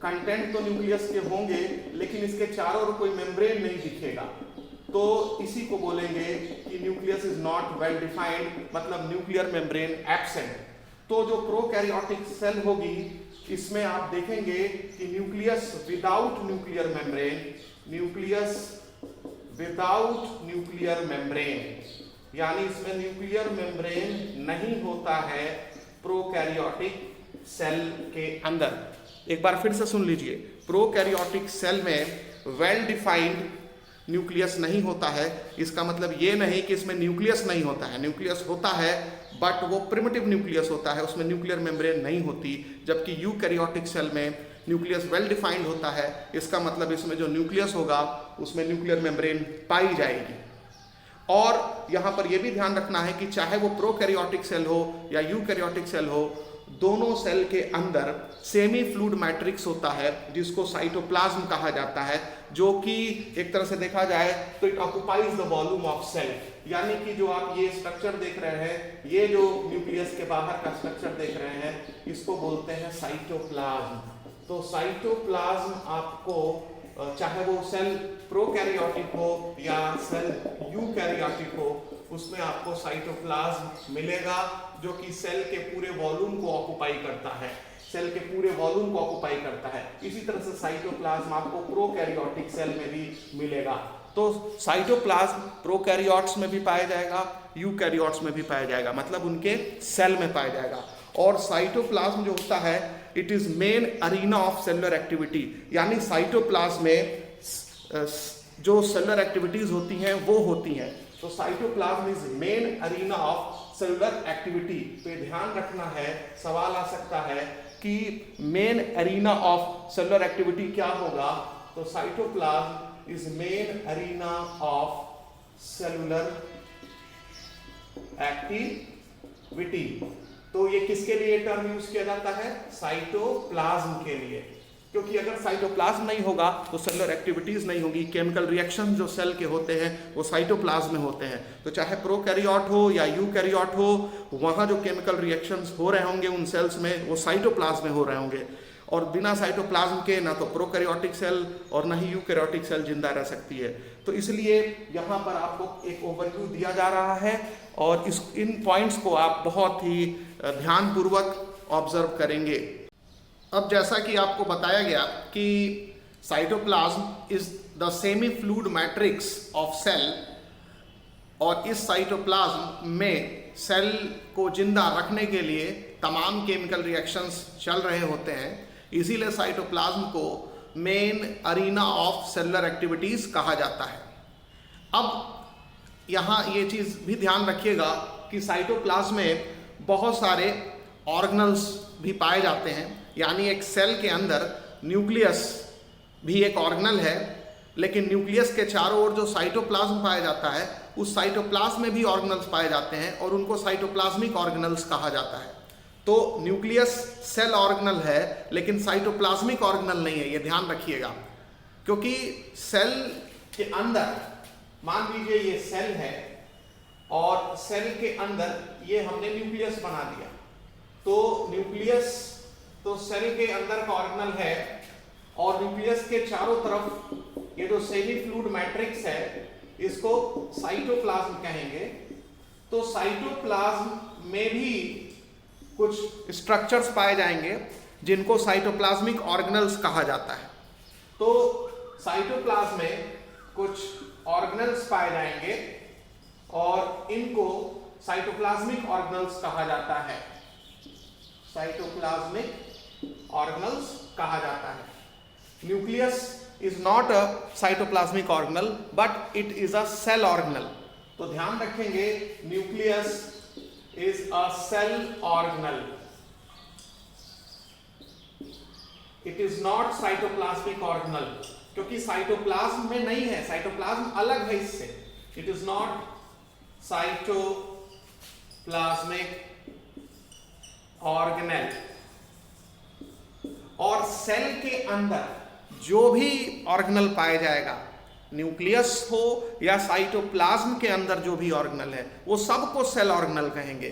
कंटेंट तो न्यूक्लियस के होंगे, लेकिन इसके चारों ओर कोई मेम्ब्रेन नहीं दिखेगा। तो इसी को बोलेंगे कि nucleus is not well defined, मतलब न्यूक्लियर मेम्ब्रेन एब्सेंट। तो जो प्रोकैरियोटिक सेल होगी इसमें आप देखेंगे कि nucleus without nuclear membrane, nucleus without nuclear membrane, यानी इसमें न्यूक्लियर मेम्ब्रेन नहीं होता है प्रोकैरियोटिक सेल के अंदर। एक बार फिर से सुन लीजिए, प्रोकैरियोटिक सेल में वेल डिफाइंड न्यूक्लियस नहीं होता है। इसका मतलब ये नहीं कि इसमें न्यूक्लियस नहीं होता है, न्यूक्लियस होता है, बट वो प्रिमिटिव न्यूक्लियस होता है, उसमें न्यूक्लियर मेम्ब्रेन नहीं होती। जबकि यूकैरियोटिक सेल में न्यूक्लियस वेल डिफाइंड होता है, इसका मतलब इसमें जो न्यूक्लियस होगा उसमें न्यूक्लियर मेम्ब्रेन पाई जाएगी। और यहाँ पर यह भी ध्यान रखना है कि चाहे वो प्रोकैरियोटिक सेल हो या यूकैरियोटिक सेल हो, दोनों सेल के अंदर सेमी फ्लूइड मैट्रिक्स होता है जिसको साइटोप्लाज्म कहा जाता है, जो कि एक तरह से देखा जाए तो it occupies the volume of cell. यानी कि जो आप ये स्ट्रक्चर देख रहे हैं, ये जो न्यूक्लियस के बाहर का स्ट्रक्चर देख रहे हैं, इसको बोलते हैं साइटोप्लाज्म। तो साइटोप्लाज्म आपको चाहे वो सेल प्रोकैरियोटिक हो या सेल यूकैरियोटिक हो, उसमें आपको साइटोप्लाज्म मिलेगा जो कि सेल के पूरे वॉल्यूम को ऑक्युपाई करता है, सेल के पूरे वॉल्यूम को ऑक्युपाई करता है। इसी तरह से साइटोप्लाज्म आपको प्रोकैरियोटिक सेल में भी मिलेगा। तो साइटोप्लाज्म प्रोकैरियोट्स में भी पाया जाएगा, यूकैरियोट्स में भी पाया जाएगा, मतलब उनके सेल में पाया जाएगा। और साइटोप्लाज्म जो होता है it is main arena of cellular activity, यानी साइटोप्लाज्म में जो सेलुलर एक्टिविटीज होती हैं वो होती हैं। तो cytoplasm is main arena of cellular activity. तो ये ध्यान रखना है, सवाल आ सकता है कि main arena of cellular activity क्या होगा। तो cytoplasm is main arena of cellular activity. तो ये किसके लिए टर्म यूज किया जाता है? साइटोप्लाज्म के लिए, क्योंकि अगर साइटोप्लाज्म नहीं होगा तो सेलुलर एक्टिविटीज नहीं होगी। केमिकल रिएक्शन जो सेल के होते हैं वो साइटोप्लाज्म में होते हैं। तो चाहे प्रोकैरियोट हो या यूकैरियोट हो, वहाँ जो केमिकल रिएक्शंस हो रहे होंगे उन सेल्स में, वो साइटोप्लाज्म में हो रहे होंगे। और बिना साइटोप्लाज्म के ना तो प्रोकैरियोटिक सेल और ना ही यूकैरियोटिक सेल जिंदा रह सकती है। तो इसलिए यहाँ पर आपको एक ओवरव्यू दिया जा रहा है और इन पॉइंट्स को आप बहुत ही ध्यानपूर्वक ऑब्जर्व करेंगे। अब जैसा कि आपको बताया गया कि cytoplasm is the semi fluid matrix of cell, और इस साइटोप्लाज्म में सेल को जिंदा रखने के लिए तमाम केमिकल रिएक्शंस चल रहे होते हैं। इसीलिए साइटोप्लाज्म को main arena of cellular activities कहा जाता है। अब यहाँ ये चीज़ भी ध्यान रखिएगा कि साइटोप्लाज्म में बहुत सारे ऑर्गेनल्स भी पाए जाते हैं, यानी एक सेल के अंदर न्यूक्लियस भी एक ऑर्गेनल है, लेकिन न्यूक्लियस के चारों ओर जो साइटोप्लाज्म पाया जाता है उस साइटोप्लाज्म में भी ऑर्गेनल्स पाए जाते हैं और उनको साइटोप्लाज्मिक ऑर्गेनल्स कहा जाता है। तो न्यूक्लियस सेल ऑर्गेनल है लेकिन साइटोप्लाज्मिक ऑर्गेनल नहीं है, ये ध्यान रखिएगा। क्योंकि सेल के अंदर मान लीजिए ये सेल है और सेल के अंदर ये हमने न्यूक्लियस बना दिया, तो न्यूक्लियस तो सेल के अंदर का ऑर्गेनल है और न्यूक्लियस के चारों तरफ ये जो सेमी फ्लूइड मैट्रिक्स है इसको साइटोप्लाज्म कहेंगे। तो साइटोप्लाज्म में भी कुछ स्ट्रक्चर्स पाए जाएंगे जिनको साइटोप्लाज्मिक ऑर्गेनल्स कहा जाता है। तो साइटोप्लाज्म में कुछ ऑर्गेनल्स पाए जाएंगे और इनको साइटोप्लाज्मिक ऑर्गेनल्स कहा जाता है, साइटोप्लाज्मिक ऑर्गेनल्स कहा जाता है। Nucleus is not a cytoplasmic organelle but it is a cell organelle। तो ध्यान रखेंगे nucleus is a cell organelle, it is not cytoplasmic organelle, क्योंकि साइटोप्लाज्म में नहीं है, साइटोप्लाज्म अलग है इससे। it is not cytoplasmic organelle। और सेल के अंदर जो भी ऑर्गेनल पाया जाएगा न्यूक्लियस हो या साइटोप्लाज्म के अंदर जो भी ऑर्गेनल है वो सबको सेल ऑर्गेनल कहेंगे।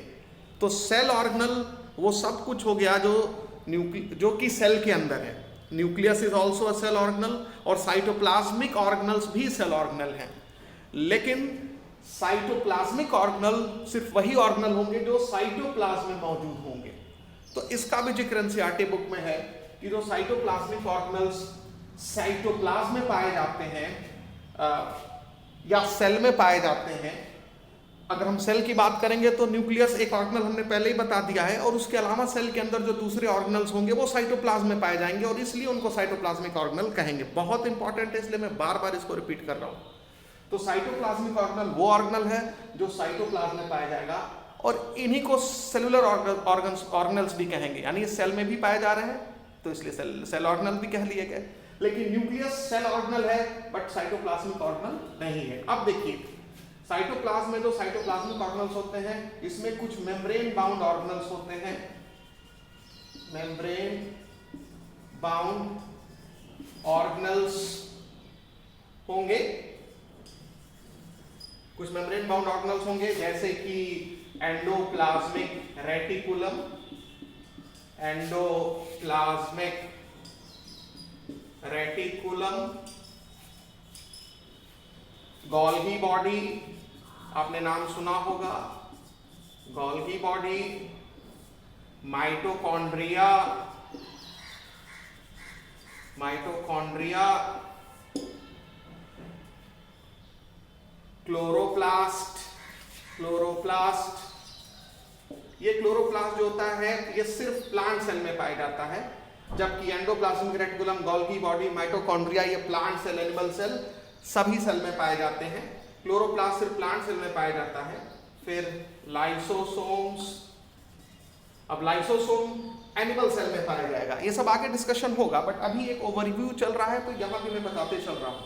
तो सेल ऑर्गेनल वो सब कुछ हो गया जो कि सेल के अंदर है। Nucleus is also a cell organelle और साइटोप्लाज्मिक ऑर्गेनल्स भी सेल ऑर्गेनल हैं। लेकिन साइटोप्लाज्मिक ऑर्गेनल सिर्फ वही ऑर्गेनल होंगे जो साइटोप्लाज्म में मौजूद होंगे। तो इसका भी जिक्र एनसीईआरटी बुक में है कि जो साइटोप्लाज्मिक ऑर्गेनल्स साइटोप्लाज्म में पाए जाते हैं या सेल में पाए जाते हैं। अगर हम सेल की बात करेंगे तो न्यूक्लियस एक ऑर्गेनल हमने पहले ही बता दिया है, और उसके अलावा सेल के अंदर जो दूसरे ऑर्गेनल्स होंगे वो साइटोप्लाज्म में पाए जाएंगे और इसलिए उनको साइटोप्लाज्मिक ऑर्गेनल कहेंगे। बहुत इंपॉर्टेंट है, इसलिए मैं बार बार इसको रिपीट कर रहा हूं। तो साइटोप्लाज्मिक ऑर्गेनल वो ऑर्गेनल है जो साइटोप्लाज्म में पाया जाएगा, और इन्हीं को सेलुलर ऑर्गेनल्स भी कहेंगे, यानी सेल में भी पाए जा रहे हैं तो इसलिए सेल ऑर्गेनल भी कह लिए गए। लेकिन न्यूक्लियस सेल ऑर्गेनल है बट साइटोप्लाज्मिक ऑर्गेनल नहीं है। अब देखिए साइटोप्लाज्म में जो साइटोप्लाज्मिक ऑर्गेनल्स होते हैं इसमें कुछ मेम्ब्रेन बाउंड ऑर्गेनल्स होते हैं। मेम्ब्रेन बाउंड ऑर्गेनल्स होंगे, कुछ मेम्ब्रेन बाउंड ऑर्गेनल्स होंगे जैसे कि endoplasmic reticulum, endoplasmic reticulum, Golgi body, आपने नाम सुना होगा गोल्गी बॉडी, माइटोकॉन्ड्रिया, क्लोरोप्लास्ट, ये क्लोरोप्लास्ट जो होता है ये सिर्फ प्लांट सेल में पाया जाता है, जबकि endoplasmic reticulum, Golgi body, mitochondria ये प्लांट सेल, एनिमल सेल सभी सेल में पाए जाते हैं। क्लोरोप्लास्ट सिर्फ प्लांट सेल में पाया जाता है। फिर लाइसोसोम्स, अब लाइसोसोम एनिमल सेल में पाया जाएगा। ये सब आगे डिस्कशन होगा बट अभी एक ओवरव्यू चल रहा है तो यहाँ भी मैं बताते चल रहा हूँ।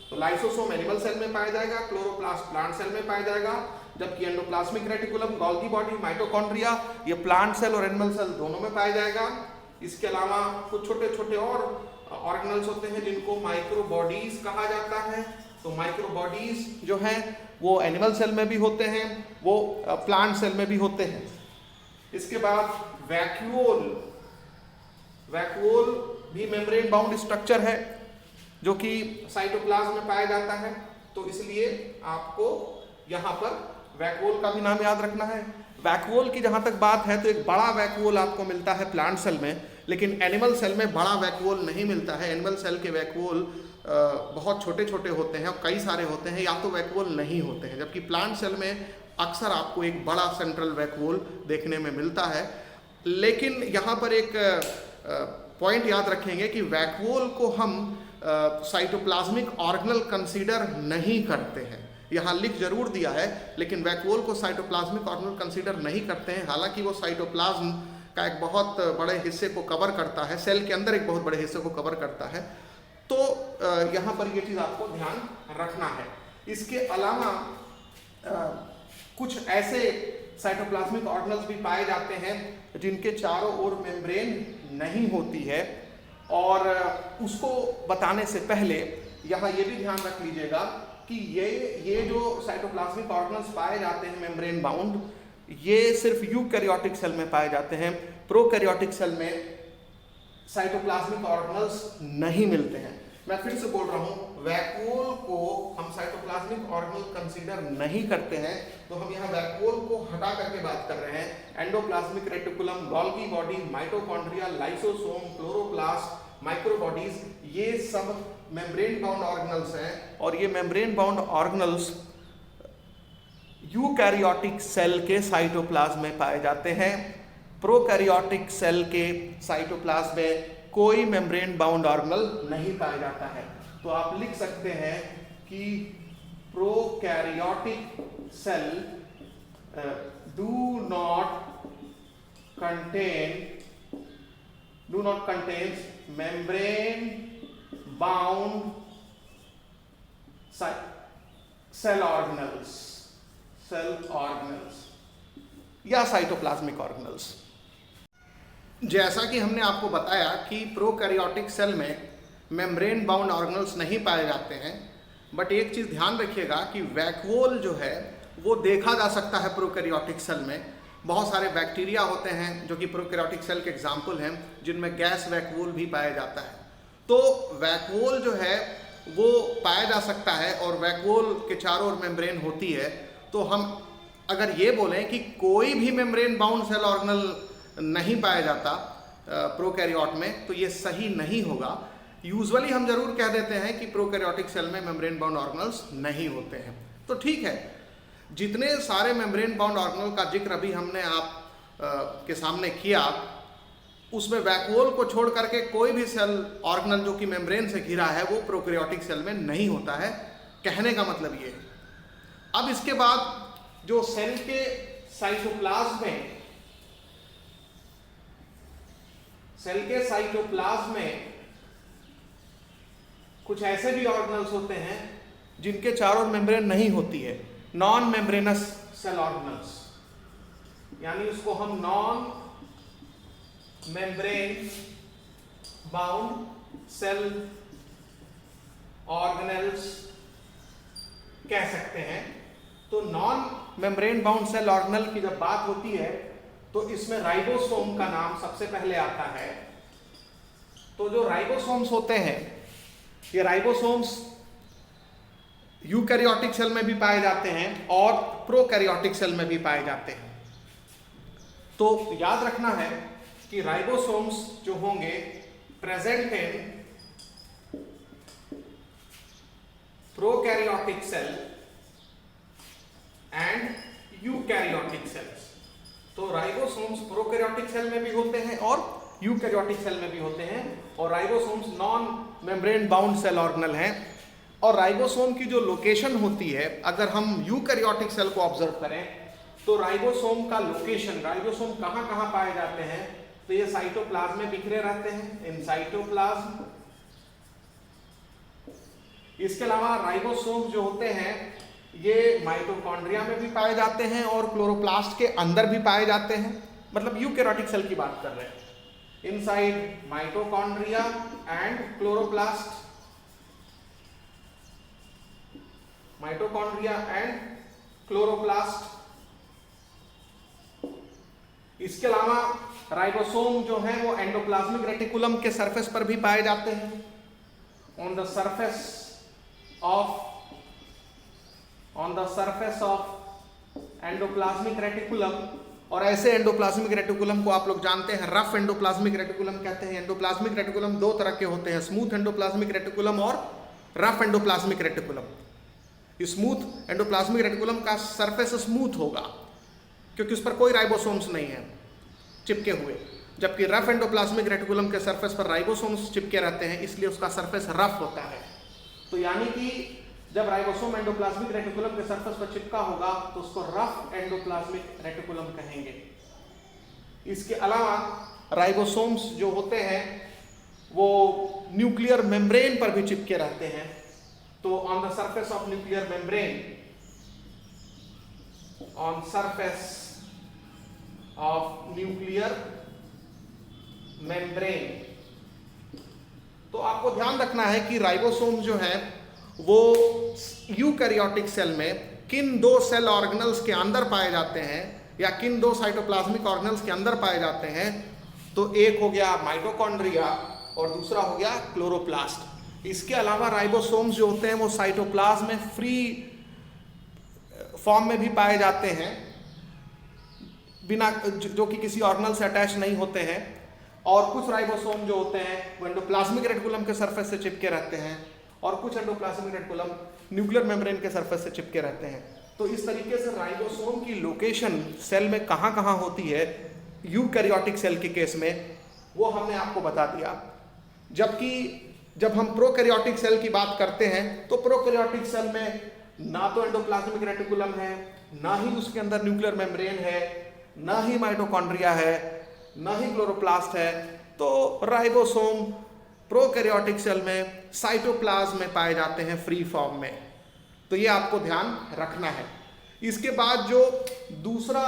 तो लाइसोसोम एनिमल सेल में पाया जाएगा, क्लोरोप्लास्ट प्लांट सेल में पाया जाएगा, जबकि endoplasmic reticulum, Golgi body, mitochondria ये प्लांट सेल और एनिमल सेल दोनों में पाया जाएगा। इसके अलावा कुछ छोटे छोटे और ऑर्गेनल्स होते हैं जिनको माइक्रोबॉडीज कहा जाता है। तो माइक्रोबॉडीज जो हैं वो एनिमल सेल में भी होते हैं, वो प्लांट सेल में भी होते हैं। इसके बाद वैक्यूल भी मेम्ब्रेन बाउंड स्ट्रक्चर है जो कि साइटोप्लाज्म में पाया जाता है। तो इसलिए आपको यहाँ पर वैक्यूल का भी नाम याद रखना है। वैक्यूल की जहाँ तक बात है तो एक बड़ा वैक्यूल आपको मिलता है प्लांट सेल में, लेकिन एनिमल सेल में बड़ा वैक्यूल नहीं मिलता है। एनिमल सेल के वैक्यूल बहुत छोटे छोटे होते हैं और कई सारे होते हैं, या तो वैक्यूल नहीं होते हैं, जबकि प्लांट सेल में अक्सर आपको एक बड़ा सेंट्रल वैक्यूल देखने में मिलता है। लेकिन यहाँ पर एक पॉइंट याद रखेंगे कि वैक्यूल को हम साइटोप्लाज्मिक ऑर्गेनल कंसीडर नहीं करते हैं। यहाँ लिख जरूर दिया है लेकिन वैक्यूल को साइटोप्लाज्मिक ऑर्गेनल कंसीडर नहीं करते हैं। हालांकि वो साइटोप्लाज्म का एक बहुत बड़े हिस्से को कवर करता है, सेल के अंदर एक बहुत बड़े हिस्से को कवर करता है। तो यहाँ पर ये चीज़ आपको ध्यान रखना है। इसके अलावा कुछ ऐसे साइटोप्लाज्मिक ऑर्गेनल्स भी पाए जाते हैं जिनके चारों ओर मेम्ब्रेन नहीं होती है, और उसको बताने से पहले यहाँ ये भी ध्यान रख लीजिएगा कि ये जो साइटोप्लाज्मिक ऑर्गेनल्स पाए जाते हैं मेम्ब्रेन बाउंड, ये सिर्फ यूकैरियोटिक सेल में पाए जाते हैं। प्रोकैरियोटिक सेल में साइटोप्लाज्मिक ऑर्गेनल्स नहीं मिलते हैं। मैं फिर से बोल रहा हूँ, वैक्यूल को हम साइटोप्लाज्मिक ऑर्गेनल कंसीडर नहीं करते हैं। तो हम यहाँ वैक्यूल को हटा करके बात कर रहे हैं। Endoplasmic reticulum, Golgi body, mitochondria, lysosome, chloroplast, microbodies ये सब मेम्ब्रेन बाउंड ऑर्गेनल्स हैं, और ये membrane bound organelles eukaryotic cell के साइटोप्लाज्म में पाए जाते हैं। प्रोकैरियोटिक सेल के साइटोप्लाज्म में कोई मेम्ब्रेन बाउंड ऑर्गेनल नहीं पाया जाता है। तो आप लिख सकते हैं कि prokaryotic cell do not contain membrane bound cell organelles या साइटोप्लाज्मिक ऑर्गेनल्स। जैसा कि हमने आपको बताया कि प्रोकैरियोटिक सेल में मेम्ब्रेन बाउंड ऑर्गेनल्स नहीं पाए जाते हैं, बट एक चीज़ ध्यान रखिएगा कि वैक्यूल जो है वो देखा जा सकता है प्रोकैरियोटिक सेल में। बहुत सारे बैक्टीरिया होते हैं जो कि प्रोकैरियोटिक सेल के एग्जाम्पल हैं, जिनमें गैस वैक्यूल भी पाया जाता है। तो वैक्यूल जो है वो पाया जा सकता है और वैक्यूल के चारों ओर मेम्ब्रेन होती है। तो हम अगर ये बोलें कि कोई भी मेम्ब्रेन बाउंड सेल ऑर्गेनल नहीं पाया जाता प्रोकैरियोट में, तो ये सही नहीं होगा। यूजुअली हम जरूर कह देते हैं कि प्रोकैरियोटिक सेल में मेम्ब्रेन बाउंड ऑर्गेनल्स नहीं होते हैं। तो ठीक है, जितने सारे मेम्ब्रेन बाउंड ऑर्गेनल का जिक्र अभी हमने आप के सामने किया, उसमें वैक्यूल को छोड़ करके कोई भी सेल ऑर्गेनल जो कि मेम्ब्रेन से घिरा है वो प्रोकैरियोटिक सेल में नहीं होता है। कहने का मतलब ये है। अब इसके बाद जो सेल के साइटोप्लाज्म में कुछ ऐसे भी ऑर्गेनल्स होते हैं जिनके चारों मेम्ब्रेन नहीं होती है, नॉन मेम्ब्रेनस सेल ऑर्गेनल्स, यानी उसको हम non membrane bound cell organelles कह सकते हैं। तो non membrane bound cell organelle की जब बात होती है तो इसमें राइबोसोम का नाम सबसे पहले आता है। तो जो राइबोसोम्स होते हैं, ये राइबोसोम्स यूकैरियोटिक सेल में भी पाए जाते हैं और प्रोकैरियोटिक सेल में भी पाए जाते हैं। तो याद रखना है कि राइबोसोम्स जो होंगे present in prokaryotic cell and eukaryotic cells. तो राइबोसोम्स प्रोकैरियोटिक सेल में भी होते हैं और यूकैरियोटिक सेल में भी होते हैं, और ribosomes non membrane bound cell organelle हैं। और राइबोसोम की जो लोकेशन होती है, अगर हम यूकैरियोटिक सेल को ऑब्जर्व करें तो राइबोसोम का लोकेशन, राइबोसोम कहाँ कहाँ पाए जाते हैं, तो ये साइटोप्लाज्म में बिखरे रहते हैं, इन साइटोप्लाज्म। इसके अलावा राइबोसोम जो होते हैं ये माइटोकॉन्ड्रिया में भी पाए जाते हैं और क्लोरोप्लास्ट के अंदर भी पाए जाते हैं। मतलब यूकैरियोटिक सेल की बात कर रहे हैं, inside mitochondria and chloroplast, mitochondria and chloroplast. इसके अलावा राइबोसोम जो है वो एंडोप्लाज्मिक रेटिकुलम के सरफेस पर भी पाए जाते हैं, on the surface of endoplasmic reticulum. और ऐसे एंडोप्लाज्मिक रेटिकुलम को आप लोग जानते हैं रफ एंडोप्लाज्मिक रेटिकुलम कहते हैं। एंडोप्लाज्मिक रेटिकुलम दो तरह के होते हैं, स्मूथ एंडोप्लाज्मिक रेटिकुलम और rough endoplasmic reticulum. Smooth endoplasmic reticulum का सरफेस स्मूथ होगा क्योंकि उस पर कोई राइबोसोम्स नहीं है चिपके हुए, जबकि रफ एंडोप्लाज्मिक रेटिकुलम के सरफेस पर राइबोसोम्स चिपके रहते हैं, इसलिए उसका सरफेस रफ होता है। तो यानी कि जब राइबोसोम एंडोप्लाज्मिक रेटिकुलम के सरफेस पर चिपका होगा तो उसको रफ एंडोप्लाज्मिक रेटिकुलम कहेंगे। इसके अलावा राइबोसोम्स जो होते हैं वो न्यूक्लियर मेम्ब्रेन पर भी चिपके रहते हैं। तो on the surface of nuclear membrane, on surface of nuclear membrane. तो आपको ध्यान रखना है कि राइबोसोम जो है वो यूकैरियोटिक सेल में किन दो सेल ऑर्गेनल्स के अंदर पाए जाते हैं या किन दो साइटोप्लाज्मिक ऑर्गेनल्स के अंदर पाए जाते हैं। तो एक हो गया माइटोकॉन्ड्रिया और दूसरा हो गया क्लोरोप्लास्ट। इसके अलावा राइबोसोम्स जो होते हैं वो साइटोप्लाज्म में फ्री फॉर्म में भी पाए जाते हैं, बिना जो कि किसी ऑर्गेनल से अटैच नहीं होते हैं। और कुछ राइबोसोम जो होते हैं वो एंडोप्लाज्मिक रेटिकुलम के सरफेस से चिपके रहते हैं और कुछ एंडोप्लाज्मिक रेटिकुलम न्यूक्लियर मेम्ब्रेन के सरफेस से चिपके रहते हैं। तो इस तरीके से राइबोसोम की लोकेशन सेल में कहाँ कहाँ होती है यूकैरियोटिक सेल के केस में, वो हमने आपको बता दिया। जबकि जब हम प्रोकैरियोटिक सेल की बात करते हैं तो प्रोकैरियोटिक सेल में ना तो एंडोप्लाज्मिक रेटिकुलम है, ना ही उसके अंदर न्यूक्लियर मेम्ब्रेन है, ना ही माइटोकॉन्ड्रिया है, ना ही क्लोरोप्लास्ट है। तो राइबोसोम प्रोकैरियोटिक सेल में साइटोप्लाज्म में पाए जाते हैं फ्री फॉर्म में। तो ये आपको ध्यान रखना है। इसके बाद जो दूसरा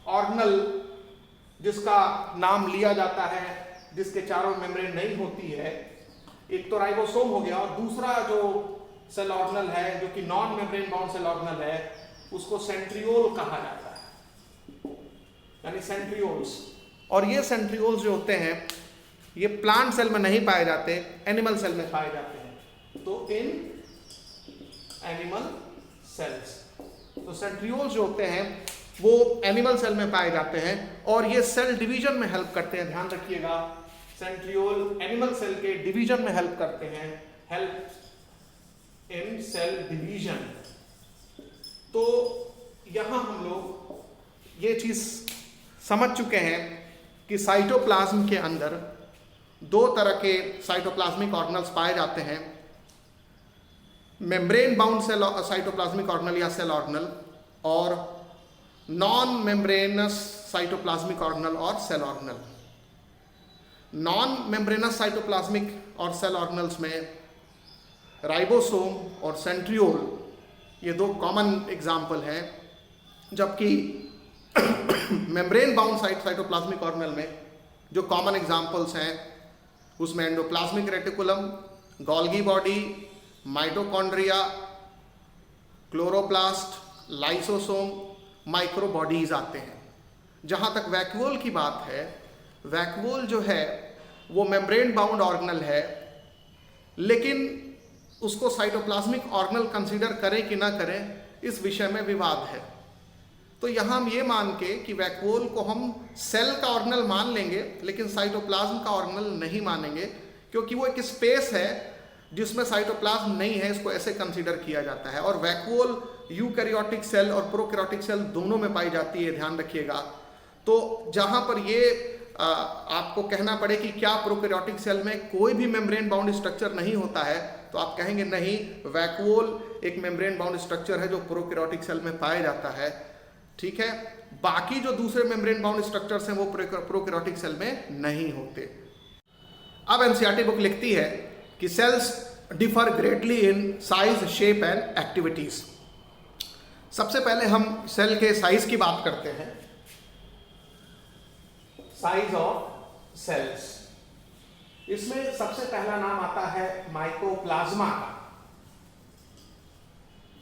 ऑर्गेनल जिसका नाम लिया जाता है, जिसके चारों मेम्ब्रेन नहीं होती है, एक तो राइबोसोम हो गया और दूसरा जो सेल ऑर्गेनल है जो कि non membrane bound cell organelle है, उसको सेंट्रियोल कहा जाता है, यानी सेंट्रियोल्स। और ये सेंट्रियोल्स जो होते हैं ये प्लांट सेल में नहीं पाए जाते, एनिमल सेल में पाए जाते हैं। तो इन एनिमल सेल्स, तो सेंट्रियोल्स जो होते हैं वो एनिमल सेल में पाए जाते हैं और ये सेल डिवीजन में हेल्प करते हैं। ध्यान रखिएगा, सेंट्रियोल एनिमल सेल के डिवीजन में हेल्प करते हैं, हेल्प इन सेल डिवीजन। तो यहां हम लोग ये चीज समझ चुके हैं कि साइटोप्लाज्म के अंदर दो तरह के साइटोप्लाज्मिक ऑर्गेनल्स पाए जाते हैं, membrane bound cell cytoplasmic organelle या सेल ऑर्गेनल, और नॉन मेम्ब्रेनस साइटोप्लाज्मिक ऑर्गेनल और cell organelle. Non membranous cytoplasmic और सेल ऑर्गेनल्स में राइबोसोम और सेंट्रियोल ये दो कॉमन एग्जाम्पल हैं, जबकि मेम्ब्रेन बाउंड साइटोप्लाज्मिक ऑर्गेनल में जो कॉमन एग्जाम्पल्स हैं उसमें endoplasmic reticulum, Golgi body, mitochondria, chloroplast, lysosome, microbodies आते हैं। जहां तक वैक्यूल की बात है, वैक्यूल जो है वो मेम्ब्रेन बाउंड ऑर्गेनल है, लेकिन उसको साइटोप्लाज्मिक ऑर्गेनल कंसीडर करें कि ना करें इस विषय में विवाद है। तो यहाँ हम ये मान के कि वैक्यूल को हम सेल का ऑर्गेनल मान लेंगे लेकिन साइटोप्लाज्म का ऑर्गेनल नहीं मानेंगे, क्योंकि वो एक स्पेस है जिसमें साइटोप्लाज्म नहीं है, इसको ऐसे कंसीडर किया जाता है। और वैक्यूल यूकैरियोटिक सेल और प्रोकैरियोटिक सेल दोनों में पाई जाती है, ध्यान रखिएगा। तो जहां पर ये आपको कहना पड़े कि क्या प्रोकैरियोटिक सेल में कोई भी मेम्ब्रेन बाउंड स्ट्रक्चर नहीं होता है, तो आप कहेंगे नहीं, वैक्यूल एक मेम्ब्रेन बाउंड स्ट्रक्चर है जो प्रोकैरियोटिक सेल में पाया जाता है। ठीक है, बाकी जो दूसरे मेम्ब्रेन बाउंड स्ट्रक्चर्स हैं वो प्रोकैरियोटिक सेल में नहीं होते। अब एनसीईआरटी बुक लिखती है कि cells differ greatly in size, shape and activities. सबसे पहले हम सेल के साइज की बात करते हैं। साइज ऑफ सेल्स, इसमें सबसे पहला नाम आता है माइकोप्लाज्मा का।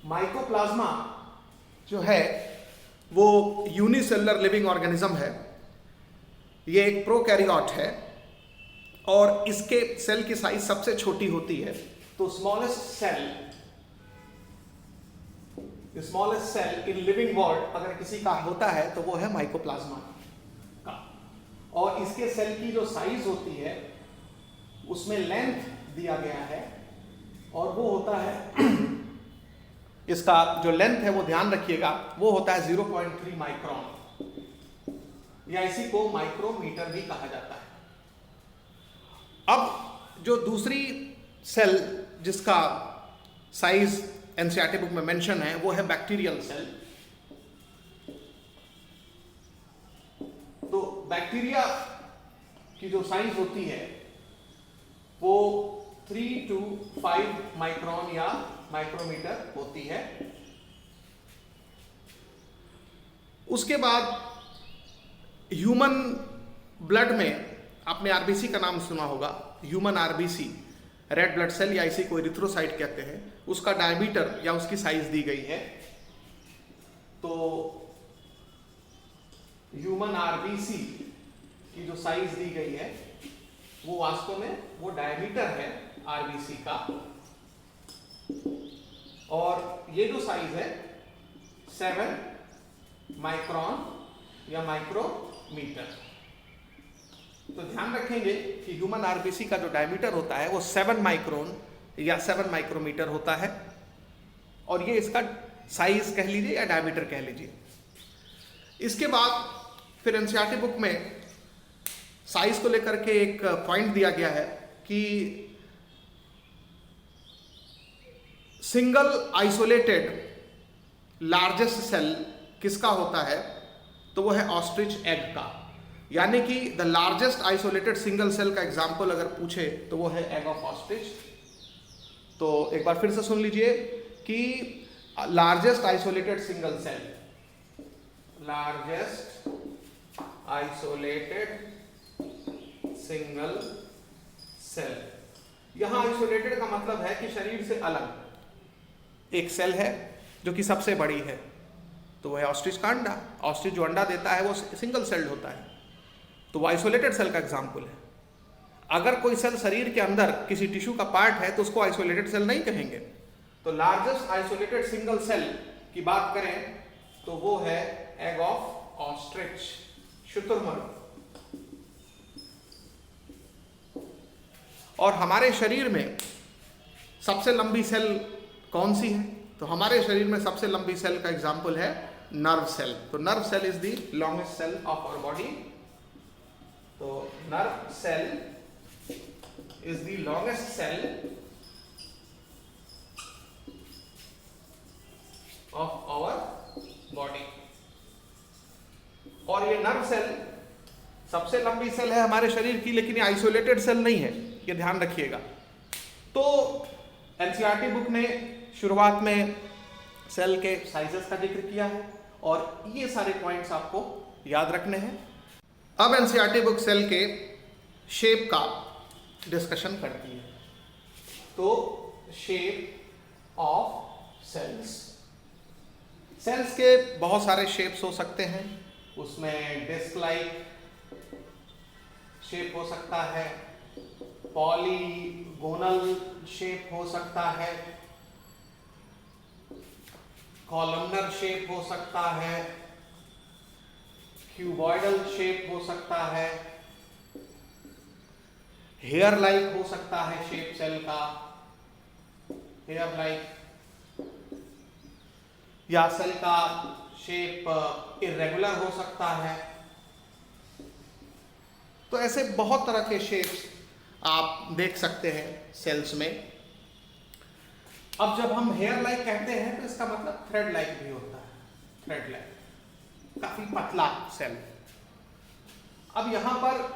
माइकोप्लाज्मा जो है वो यूनिसेलुलर लिविंग ऑर्गेनिज्म है, ये एक प्रोकैरियोट है और इसके सेल की साइज सबसे छोटी होती है। तो smallest cell in living world अगर किसी का होता है तो वो है माइकोप्लाज्मा का, और इसके सेल की जो साइज होती है उसमें लेंथ दिया गया है और वो होता है इसका जो लेंथ है वो ध्यान रखिएगा वो होता है 0.3 माइक्रोन, या इसी को माइक्रोमीटर भी कहा जाता है। अब जो दूसरी सेल जिसका साइज एनसीईआरटी बुक में मेंशन है वो है बैक्टीरियल सेल। तो बैक्टीरिया की जो साइज होती है वो 3 to 5 माइक्रोन या माइक्रोमीटर होती है। उसके बाद ह्यूमन ब्लड में आपने आरबीसी का नाम सुना होगा, human RBC, red blood cell या इसी को एरिथ्रोसाइट कहते हैं, उसका डायमीटर या उसकी साइज दी गई है। तो ह्यूमन आरबीसी की जो साइज दी गई है वो वास्तव में वो डायमीटर है आरबीसी का, और ये जो साइज है 7 माइक्रोन या माइक्रोमीटर। तो ध्यान रखेंगे कि ह्यूमन आरबीसी का जो डायमीटर होता है वो 7 माइक्रोन या 7 माइक्रोमीटर होता है, और ये इसका साइज कह लीजिए या डायमीटर कह लीजिए। इसके बाद फिर एनसीईआरटी बुक में साइज को लेकर के एक पॉइंट दिया गया है कि सिंगल आइसोलेटेड लार्जेस्ट सेल किसका होता है, तो वो है ऑस्ट्रिच एग का। यानी कि the largest isolated single cell का एग्जाम्पल अगर पूछे तो वो है एग ऑफ ऑस्ट्रिच। तो एक बार फिर से सुन लीजिए कि largest isolated single cell, largest isolated single cell, यहां आइसोलेटेड का मतलब है कि शरीर से अलग, एक सेल है जो कि सबसे बड़ी है, तो वह है ऑस्ट्रिच का अंडा। ऑस्ट्रिच जो अंडा देता है वो सिंगल सेल्ड होता है, तो वो आइसोलेटेड सेल का एग्जाम्पल है। अगर कोई सेल शरीर के अंदर किसी टिश्यू का पार्ट है तो उसको आइसोलेटेड सेल नहीं कहेंगे। तो लार्जेस्ट आइसोलेटेड सिंगल सेल की बात करें तो वो है एग ऑफ ऑस्ट्रिच, शुतुरमुर्ग। और हमारे शरीर में सबसे लंबी सेल कौन सी है? तो हमारे शरीर में सबसे लंबी सेल का एग्जाम्पल है नर्व सेल। तो nerve cell is the longest cell of our body. तो nerve cell is the longest cell of our body। और ये नर्व सेल सबसे लंबी सेल है हमारे शरीर की, लेकिन ये आइसोलेटेड सेल नहीं है, ये ध्यान रखिएगा। तो एनसीईआरटी बुक ने शुरुआत में सेल के साइजेस का जिक्र किया है और ये सारे पॉइंट्स आपको याद रखने हैं। अब एनसीईआरटी बुक सेल के शेप का डिस्कशन करती है। तो शेप ऑफ सेल्स, सेल्स के बहुत सारे शेप्स हो सकते हैं। उसमें डिस्क लाइक शेप हो सकता है, पॉलीगोनल शेप हो सकता है, कॉलमनर शेप हो सकता है, क्यूबॉइडल शेप हो सकता है, हेयर लाइक हो सकता है शेप सेल का, हेयर लाइक, या सेल का शेप इर्रेगुलर हो सकता है। तो ऐसे बहुत तरह के शेप्स आप देख सकते हैं सेल्स में। अब जब हम हेयर लाइक कहते हैं तो इसका मतलब थ्रेड लाइक भी होता है, थ्रेड लाइक, काफी पतला सेल। अब यहां पर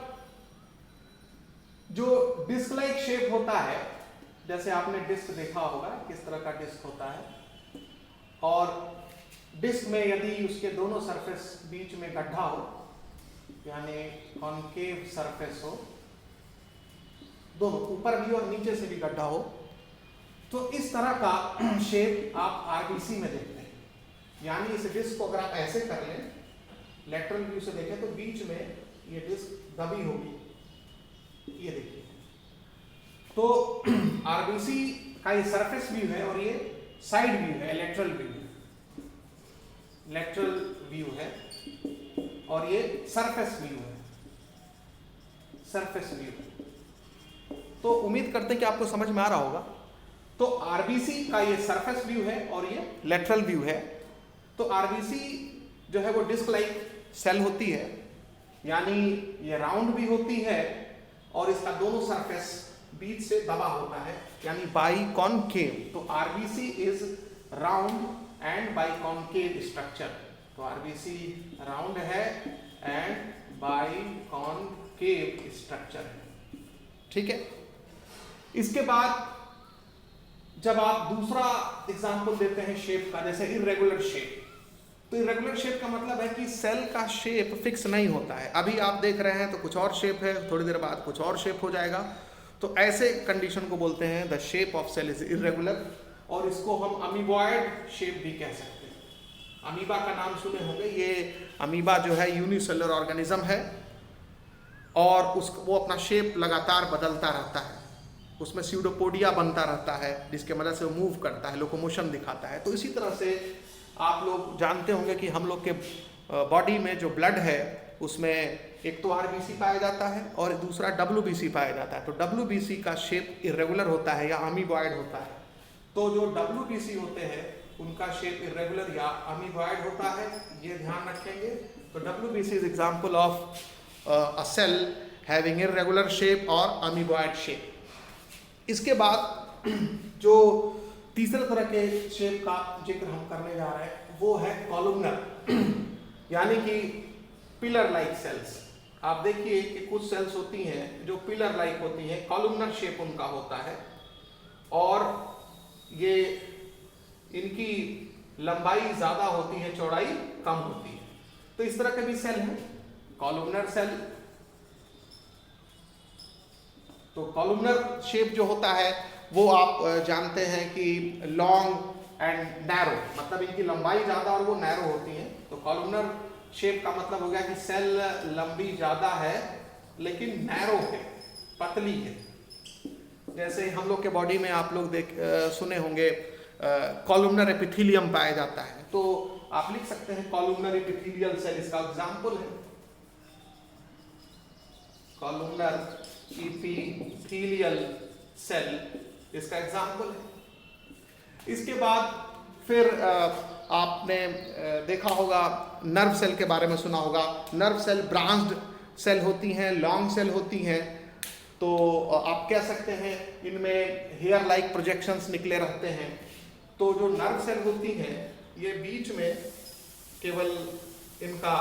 जो डिस्क लाइक शेप होता है, जैसे आपने डिस्क देखा होगा किस तरह का डिस्क होता है, और डिस्क में यदि उसके दोनों सरफेस बीच में गड्ढा हो, यानी कॉनकेव सरफेस हो, दोनों ऊपर भी और नीचे से भी गड्ढा हो, तो इस तरह का शेप आप आरबीसी में देखते हैं। यानी इस डिस्क को अगर आप ऐसे कर लें, लेटरल व्यू से देखें, तो बीच में ये डिस्क दबी होगी, ये देखिए। तो आरबीसी का ये सरफेस व्यू है और ये साइड व्यू है, लेटरल व्यू है, लेटरल व्यू है, और ये सरफेस व्यू है, सरफेस व्यू। तो उम्मीद करते हैं कि आपको समझ में आ रहा होगा। तो आरबीसी का ये सरफेस व्यू है और ये लेटरल व्यू है। तो आरबीसी जो है वो डिस्क लाइक सेल होती है, यानी ये राउंड भी होती है और इसका दोनों सरफेस बीच से दबा होता है, यानी बाइकॉनकेव। तो RBC is round and biconcave structure. तो आरबीसी राउंड है एंड बाइकॉनकेव स्ट्रक्चर है, ठीक है। इसके बाद जब आप दूसरा एग्जांपल देते हैं शेप का, जैसे इर्रेगुलर शेप, तो इरेगुलर शेप का मतलब है कि सेल का शेप फिक्स नहीं होता है। अभी आप देख रहे हैं तो कुछ और शेप है, थोड़ी देर बाद कुछ और शेप हो जाएगा। तो ऐसे कंडीशन को बोलते हैं the shape of cell is irregular, और इसको हम अमीबॉयड शेप भी कह सकते हैं। अमीबा का नाम सुने होंगे। ये अमीबा जो है यूनिसेलुलर ऑर्गेनिज्म है और वो अपना शेप लगातार बदलता रहता है। उसमें स्यूडोपोडिया बनता रहता है जिसके मदद से वो मूव करता है, लोकोमोशन दिखाता है। तो इसी तरह से आप लोग जानते होंगे कि हम लोग के बॉडी में जो ब्लड है उसमें एक तो आरबीसी पाया जाता है और दूसरा डब्ल्यूबीसी पाया जाता है। तो डब्ल्यूबीसी का शेप इरेगुलर होता है या अमीबॉयड होता है। तो जो डब्ल्यूबीसी होते हैं उनका शेप इरेगुलर या अमीबॉयड होता है, ये ध्यान रखेंगे। तो WBC is example of a cell having irregular shape और अमीबॉयड शेप। इसके बाद जो तीसरे तरह के शेप का जिक्र हम करने जा रहे हैं वो है कॉलमनर, यानी कि पिलर लाइक सेल्स। आप देखिए कि कुछ सेल्स होती हैं जो पिलर लाइक होती हैं, कॉलमनर शेप उनका होता है और ये इनकी लंबाई ज़्यादा होती है, चौड़ाई कम होती है। तो इस तरह के भी सेल हैं कॉलमनर सेल। तो कॉलमनर शेप जो होता है वो आप जानते हैं कि लॉन्ग एंड नैरो, मतलब इनकी लंबाई ज्यादा और वो नैरो होती हैं। तो कॉलमनर शेप का मतलब हो गया कि सेल लंबी ज्यादा है लेकिन नैरो है, पतली है। जैसे हम लोग के बॉडी में आप लोग सुने होंगे कॉलमनर एपिथेलियम पाया जाता है, तो आप लिख सकते हैं कॉलमनर एपिथेलियल सेल, इसका एग्जाम्पल है कॉलमनर एपिथेलियल सेल, इसका एग्जाम्पल है। इसके बाद फिर आपने देखा होगा नर्व सेल के बारे में सुना होगा। नर्व सेल ब्रांच्ड सेल होती हैं, लॉन्ग सेल होती हैं। तो आप कह सकते हैं इनमें हेयर लाइक प्रोजेक्शंस निकले रहते हैं। तो जो नर्व सेल होती हैं ये बीच में केवल इनका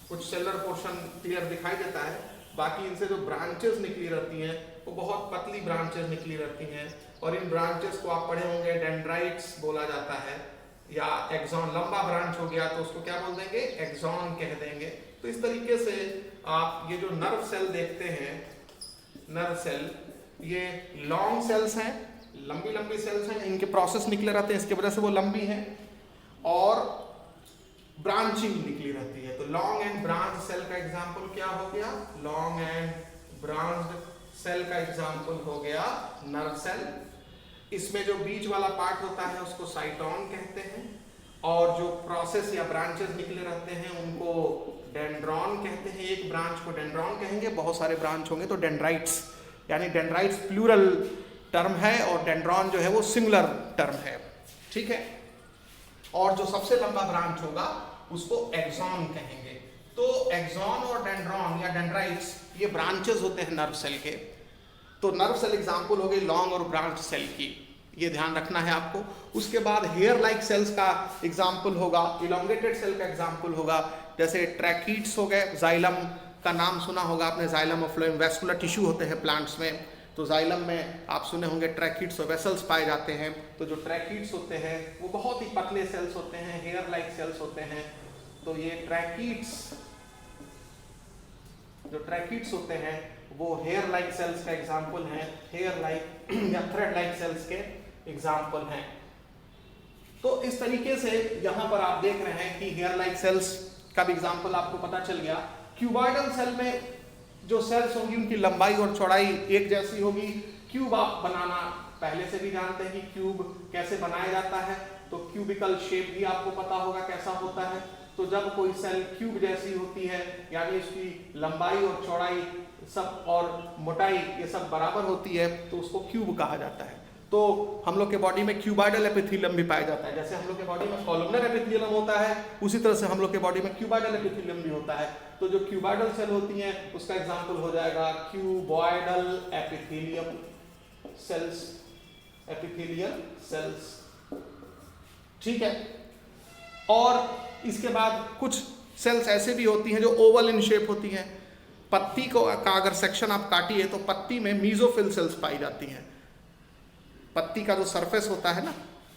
कुछ सेलुलर पोर्शन क्लियर दिखाई देता है, बाकी इनसे जो ब्रांचेस निकली रहती हैं वो बहुत पतली ब्रांचेस निकली रहती हैं। और इन ब्रांचेस को आप पढ़े होंगे डेंड्राइट्स बोला जाता है, या एक्सॉन। लंबा ब्रांच हो गया तो उसको क्या बोल देंगे, एक्सॉन कह देंगे। तो इस तरीके से आप ये जो नर्व सेल देखते हैं, नर्व सेल ये लॉन्ग सेल्स हैं, लंबी लंबी सेल्स हैं, इनके प्रोसेस निकले रहते हैं, इसकी वजह से वो लंबी हैं और ब्रांचिंग निकली रहती है। तो लॉन्ग एंड ब्रांच सेल का एग्जांपल क्या हो गया, लॉन्ग एंड ब्रांच्ड सेल का एग्जांपल हो गया नर्व सेल। इसमें जो बीच वाला पार्ट होता है उसको साइटोन कहते हैं, और जो प्रोसेस या ब्रांचेस निकले रहते हैं उनको डेंड्रॉन कहते हैं। एक ब्रांच को डेंड्रॉन कहेंगे, बहुत सारे ब्रांच होंगे तो डेंड्राइट्स, यानी डेंड्राइट्स प्लूरल टर्म है और डेंड्रॉन जो है वो सिंगुलर टर्म है, ठीक है। और जो सबसे लंबा ब्रांच होगा उसको एक्सॉन कहेंगे। तो एक्सॉन और डेंड्रॉन या डेंड्राइट्स ये ब्रांचेस होते हैं नर्व सेल के। तो नर्व सेल एग्जांपल हो गई लॉन्ग और ब्रांच सेल की, ये ध्यान रखना है आपको। उसके बाद हेयर लाइक सेल्स का एग्जांपल होगा, इलोंगेटेड सेल का एग्जांपल होगा, जैसे ट्रैकीड्स हो गए। जाइलम का नाम सुना होगा आपने, जाइलम और फ्लोएम वैस्कुलर टिश्यू होते हैं प्लांट्स में, तो जाइलम में आप सुने होंगे ट्रैकीड्स और वेसल्स पाए जाते हैं। तो जो ट्रैकीड्स होते हैं वो बहुत ही पतले सेल्स होते हैं, हेयर लाइक सेल्स होते हैं। तो ये ट्रैकीड्स, जो ट्रैकीड्स होते हैं वो हेयर लाइक सेल्स का एग्जाम्पल हैं, हेयर लाइक या थ्रेड लाइक सेल्स के एग्जाम्पल हैं। तो इस तरीके से यहाँ पर आप देख रहे हैं कि हेयर लाइक सेल्स का भी एग्जाम्पल आपको पता चल गया। क्यूबॉइडल सेल में जो सेल्स होंगी उनकी लंबाई और चौड़ाई एक जैसी होगी। क्यूब आप बनाना पहले से भी जानते हैं कि क्यूब कैसे बनाया जाता है, तो क्यूबिकल शेप भी आपको पता होगा कैसा होता है। तो जब कोई सेल क्यूब जैसी होती है यानी इसकी लंबाई और चौड़ाई सब और मोटाई ये सब बराबर होती है तो उसको क्यूब कहा जाता है। तो हम लोग के बॉडी में क्यूबॉइडल एपिथेलियम भी पाया जाता है। जैसे हम लोग के बॉडी में कॉलमनर एपिथेलियम होता है, उसी तरह से हम लोग के बॉडी में क्यूबॉइडल एपिथेलियम भी होता है। तो जो क्यूबॉइडल सेल होती हैं उसका एग्जांपल हो जाएगा cuboidal epithelium cells, epithelial cells, ठीक है। और इसके बाद कुछ सेल्स ऐसे भी होती हैं जो ओवल इन शेप होती हैं। पत्ती का अगर सेक्शन आप काटिए तो पत्ती में मीजोफिल सेल्स पाई जाती हैं। पत्ती का जो सरफेस होता है ना,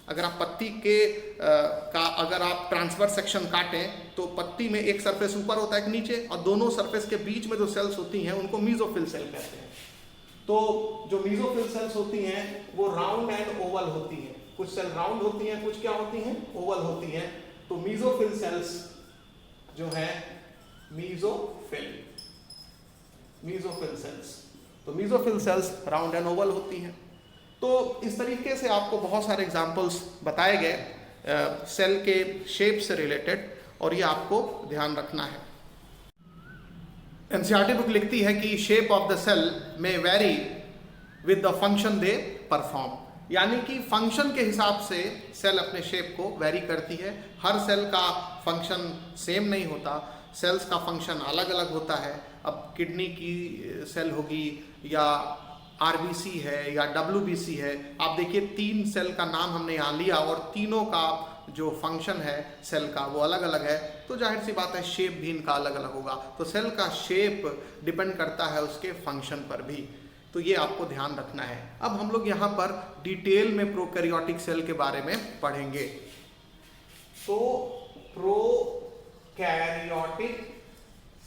अगर आप पत्ती के का अगर आप ट्रांसफर सेक्शन काटें तो पत्ती में एक सरफेस ऊपर होता है एक नीचे, और दोनों सरफेस के बीच में जो सेल्स होती हैं उनको मीजोफिल सेल कहते हैं। तो जो मीजोफिल सेल्स होती हैं वो राउंड एंड ओवल होती हैं। कुछ सेल राउंड होती हैं, कुछ क्या होती हैं, ओवल होती हैं। तो मीजोफिल सेल्स जो है मीजोफिल सेल्स, तो mesophyll cells round and Oval होती हैं। तो इस तरीके से आपको बहुत सारे एग्जाम्पल्स बताए गए सेल के शेप से रिलेटेड, और ये आपको ध्यान रखना है। एनसीईआरटी बुक लिखती है कि शेप ऑफ द सेल में very with the function they perform, यानी कि फंक्शन के हिसाब से सेल अपने शेप को वेरी करती है। हर सेल का फंक्शन सेम नहीं होता, सेल्स का फंक्शन अलग अलग होता है। अब किडनी की सेल होगी या आरबीसी है या डब्ल्यूबीसी है, आप देखिए 3 सेल का नाम हमने यहाँ लिया और तीनों का जो फंक्शन है सेल का वो अलग अलग है, तो जाहिर सी बात है शेप भी इनका अलग अलग होगा। तो सेल का शेप डिपेंड करता है उसके फंक्शन पर भी, तो ये आपको ध्यान रखना है। अब हम लोग यहाँ पर डिटेल में प्रोकैरियोटिक सेल के बारे में पढ़ेंगे। तो प्रोकैरियोटिक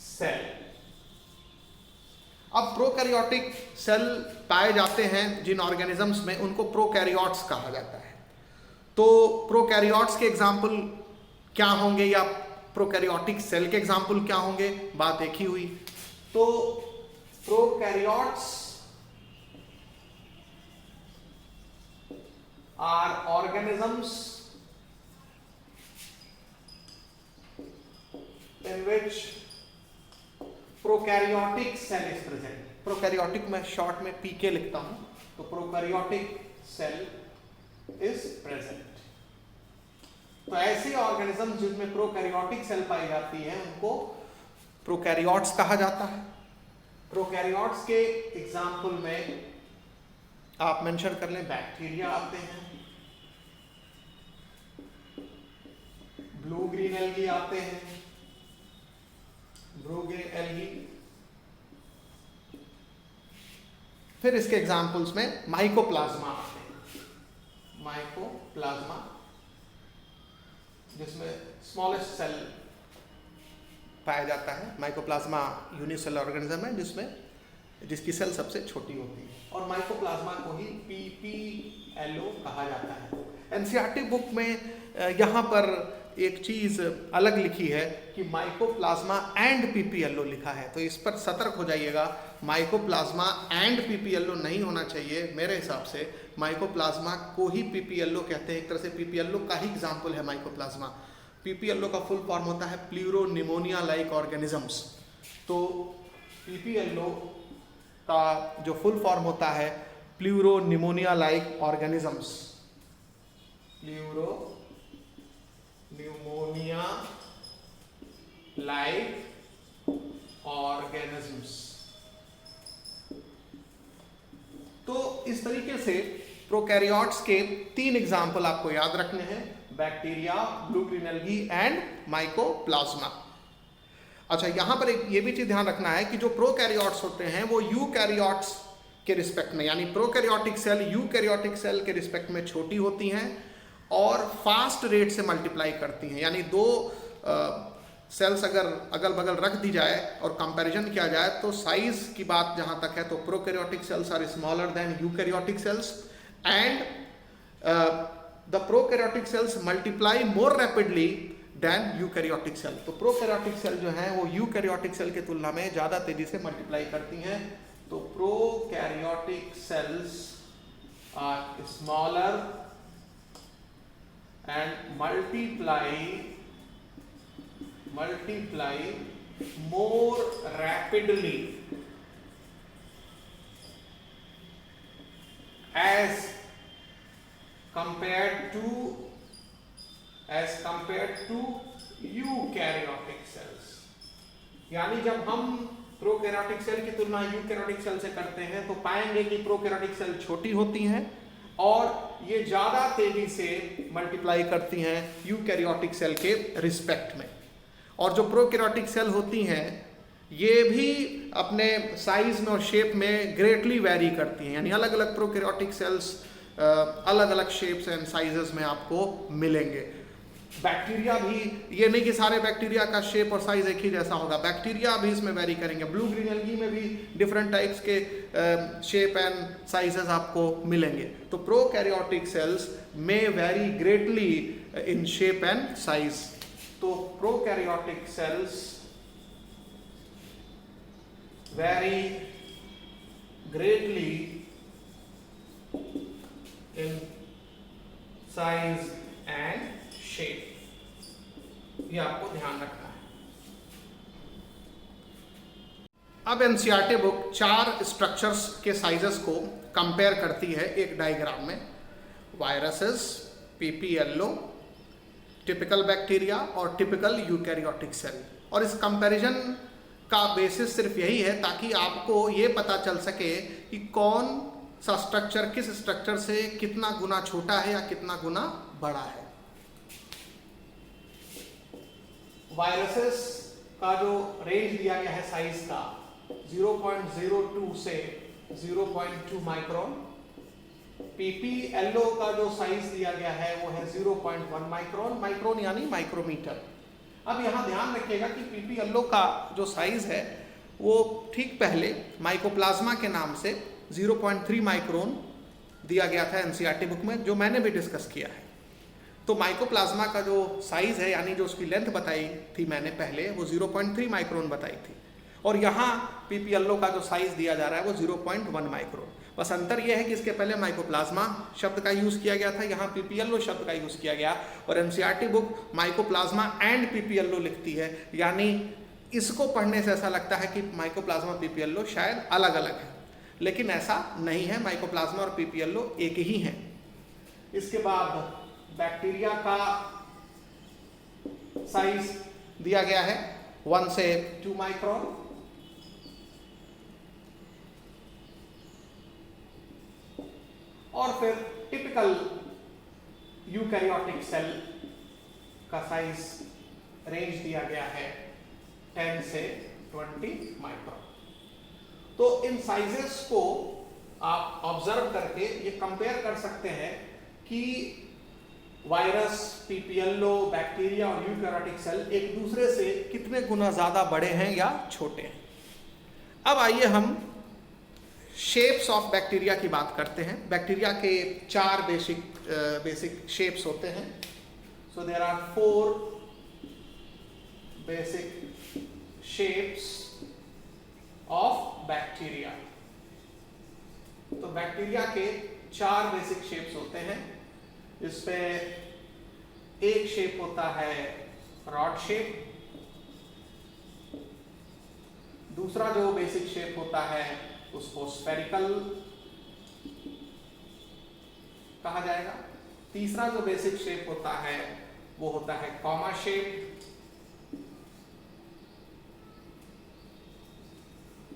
सेल, अब प्रोकैरियोटिक सेल पाए जाते हैं जिन ऑर्गेनिजम्स में उनको प्रोकैरियोट्स कहा जाता है। तो प्रोकैरियोट्स के एग्जाम्पल क्या होंगे या प्रोकैरियोटिक सेल के एग्जाम्पल क्या होंगे, बात एक ही हुई। तो prokaryotes are organisms in which prokaryotic cell is present. Prokaryotic मैं शॉर्ट में पीके लिखता हूं, तो प्रोकैरियोटिक सेल इज प्रेजेंट। तो ऐसे ऑर्गेनिज्म जिनमें प्रोकैरियोटिक सेल पाई जाती है उनको प्रोकैरियोट्स कहा जाता है। प्रोकैरियोट्स के एग्जाम्पल में आप मेंशन कर लें, बैक्टीरिया आते हैं, ब्लू ग्रीन एल्गी आते हैं, ब्लू ग्रीन एल्गी। फिर इसके एग्जाम्पल्स में माइकोप्लाज्मा आते हैं, माइकोप्लाज्मा जिसमें स्मॉलेस्ट सेल पाया जाता है। माइकोप्लाज्मा यूनिसेलर ऑर्गेनिज्म है जिसकी सेल सबसे छोटी होती है, और माइकोप्लाज्मा को ही PPLO कहा जाता है। एनसीईआरटी बुक में यहाँ पर एक चीज अलग लिखी है कि माइकोप्लाज्मा एंड PPLO लिखा है, तो इस पर सतर्क हो जाइएगा। माइकोप्लाज्मा एंड PPLO नहीं होना चाहिए। मेरे हिसाब से माइकोप्लाज्मा को ही PPLO कहते हैं, एक तरह से PPLO का ही एग्जाम्पल है माइकोप्लाज्मा। PPLO का फुल फॉर्म होता है प्लूरोनिमोनिया लाइक ऑर्गेनिजम्स। तो PPLO का जो फुल फॉर्म होता है pleuropneumonia like organisms, pneumonia like organisms. तो इस तरीके से प्रोकैरियोट्स के 3 एग्जाम्पल आपको याद रखने हैं, bacteria, blue green algae and mycoplasma. अच्छा, यहां पर एक ये भी चीज ध्यान रखना है कि जो प्रोकैरियोट्स होते हैं वो यूकैरियोट्स के रिस्पेक्ट में, यानी प्रोकैरियोटिक सेल यूकैरियोटिक सेल के रिस्पेक्ट में छोटी होती हैं और फास्ट रेट से मल्टीप्लाई करती हैं। यानी 2 सेल्स अगर अगल बगल रख दी जाए और कंपैरिजन किया जाए तो साइज की बात जहां तक है तो prokaryotic cells are smaller than eukaryotic cells and the prokaryotic cells multiply more rapidly than eukaryotic cell. तो प्रोकैरियोटिक सेल जो है वो यूकैरियोटिक सेल की तुलना में ज़्यादा तेजी से मल्टीप्लाई करती हैं। तो prokaryotic cells are smaller and multiply more rapidly as compared to eukaryotic cells। यानी जब हम प्रोकैरियोटिक सेल की तुलना यूकैरियोटिक सेल से करते हैं तो पाएंगे कि प्रोकैरियोटिक सेल छोटी होती हैं और ये ज्यादा तेजी से मल्टीप्लाई करती हैं यूकैरियोटिक सेल के रिस्पेक्ट में। और जो प्रोकैरियोटिक सेल होती हैं ये भी अपने साइज में और शेप में ग्रेटली वैरी करती हैं, यानी अलग अलग प्रोकैरियोटिक सेल्स अलग अलग शेप्स एंड साइजेस में आपको मिलेंगे। बैक्टीरिया भी, ये नहीं कि सारे बैक्टीरिया का शेप और साइज एक ही जैसा होगा, बैक्टीरिया भी इसमें वेरी करेंगे। ब्लू ग्रीन एल्गी में भी डिफरेंट टाइप्स के शेप एंड साइजेस आपको मिलेंगे। तो प्रोकैरियोटिक सेल्स में very greatly in shape and size. तो prokaryotic cells very greatly in size and shape, ये आपको ध्यान रखना है। अब एनसीईआरटी बुक 4 स्ट्रक्चर्स के साइजेस को कंपेयर करती है एक डायग्राम में, वायरसेस, PPLO, टिपिकल बैक्टीरिया और टिपिकल यूकैरियोटिक सेल। और इस कंपैरिजन का बेसिस सिर्फ यही है ताकि आपको ये पता चल सके कि कौन सा स्ट्रक्चर किस स्ट्रक्चर से कितना गुना छोटा है या कितना गुना बड़ा है। वायरसेस का जो रेंज दिया गया है साइज का 0.02 से 0.2 माइक्रोन, PPLO का जो साइज दिया गया है वो है 0.1 माइक्रोन, माइक्रोन यानी माइक्रोमीटर। अब यहाँ ध्यान रखिएगा कि PPLO का जो साइज है वो ठीक पहले माइकोप्लाज्मा के नाम से 0.3 माइक्रोन दिया गया था एनसीईआरटी बुक में, जो मैंने भी डिस्कस किया है। तो माइकोप्लाज्मा का जो साइज है यानी जो उसकी लेंथ बताई थी मैंने पहले वो 0.3 माइक्रोन बताई थी, और यहाँ पीपीएलओ का जो साइज दिया जा रहा है वो 0.1 माइक्रोन। बस अंतर यह है कि इसके पहले माइकोप्लाज्मा शब्द का यूज़ किया गया था, यहाँ पीपीएलओ शब्द का यूज़ किया गया, और NCERT book mycoplasma and PPLO लिखती है, यानी इसको पढ़ने से ऐसा लगता है कि माइकोप्लाज्मा पीपीएलओ शायद अलग अलग है, लेकिन ऐसा नहीं है, माइकोप्लाज्मा और पीपीएलओ एक ही हैं। इसके बाद बैक्टीरिया का साइज दिया गया है 1 से 2 माइक्रोन, और फिर टिपिकल यूकैरियोटिक सेल का साइज रेंज दिया गया है 10 से 20 माइक्रोन। तो इन साइजेस को आप ऑब्जर्व करके ये कंपेयर कर सकते हैं कि वायरस, पीपीएलओ, बैक्टीरिया और यूकैरियोटिक सेल एक दूसरे से कितने गुना ज्यादा बड़े हैं या छोटे हैं। अब आइए हम शेप्स ऑफ बैक्टीरिया की बात करते हैं। बैक्टीरिया के 4 बेसिक शेप्स होते हैं। So there are 4 basic shapes of bacteria. तो बैक्टीरिया के 4 बेसिक शेप्स होते हैं। इसमें एक शेप होता है रॉड शेप, दूसरा जो बेसिक शेप होता है उसको स्फेरिकल कहा जाएगा, तीसरा जो बेसिक शेप होता है वो होता है कॉमा शेप,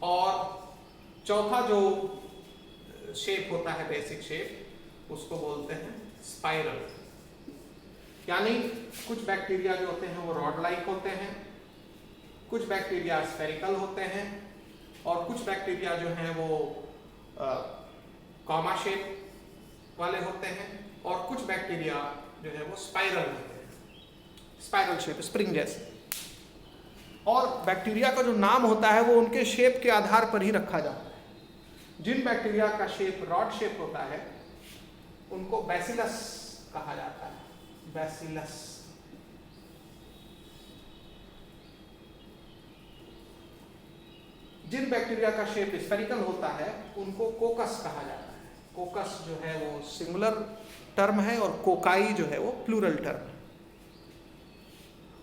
और चौथा जो शेप होता है बेसिक शेप उसको बोलते हैं स्पाइरल। यानी कुछ बैक्टीरिया जो होते हैं वो रॉड लाइक होते हैं, कुछ बैक्टीरिया स्फेरिकल होते हैं, और कुछ बैक्टीरिया जो हैं वो कॉमा शेप वाले होते हैं, और कुछ बैक्टीरिया जो है वो स्पाइरल होते हैं, स्पाइरल शेप, स्प्रिंग जैसे। और बैक्टीरिया का जो नाम होता है वो उनके शेप के आधार पर ही रखा जाता है। जिन बैक्टीरिया का शेप रॉड शेप होता है उनको बैसिलस कहा जाता है, बैसिलस। जिन बैक्टीरिया का शेप स्फेरिकल होता है उनको कोकस कहा जाता है। कोकस जो है वो सिंगुलर टर्म है और कोकाई जो है वो प्लूरल टर्म है।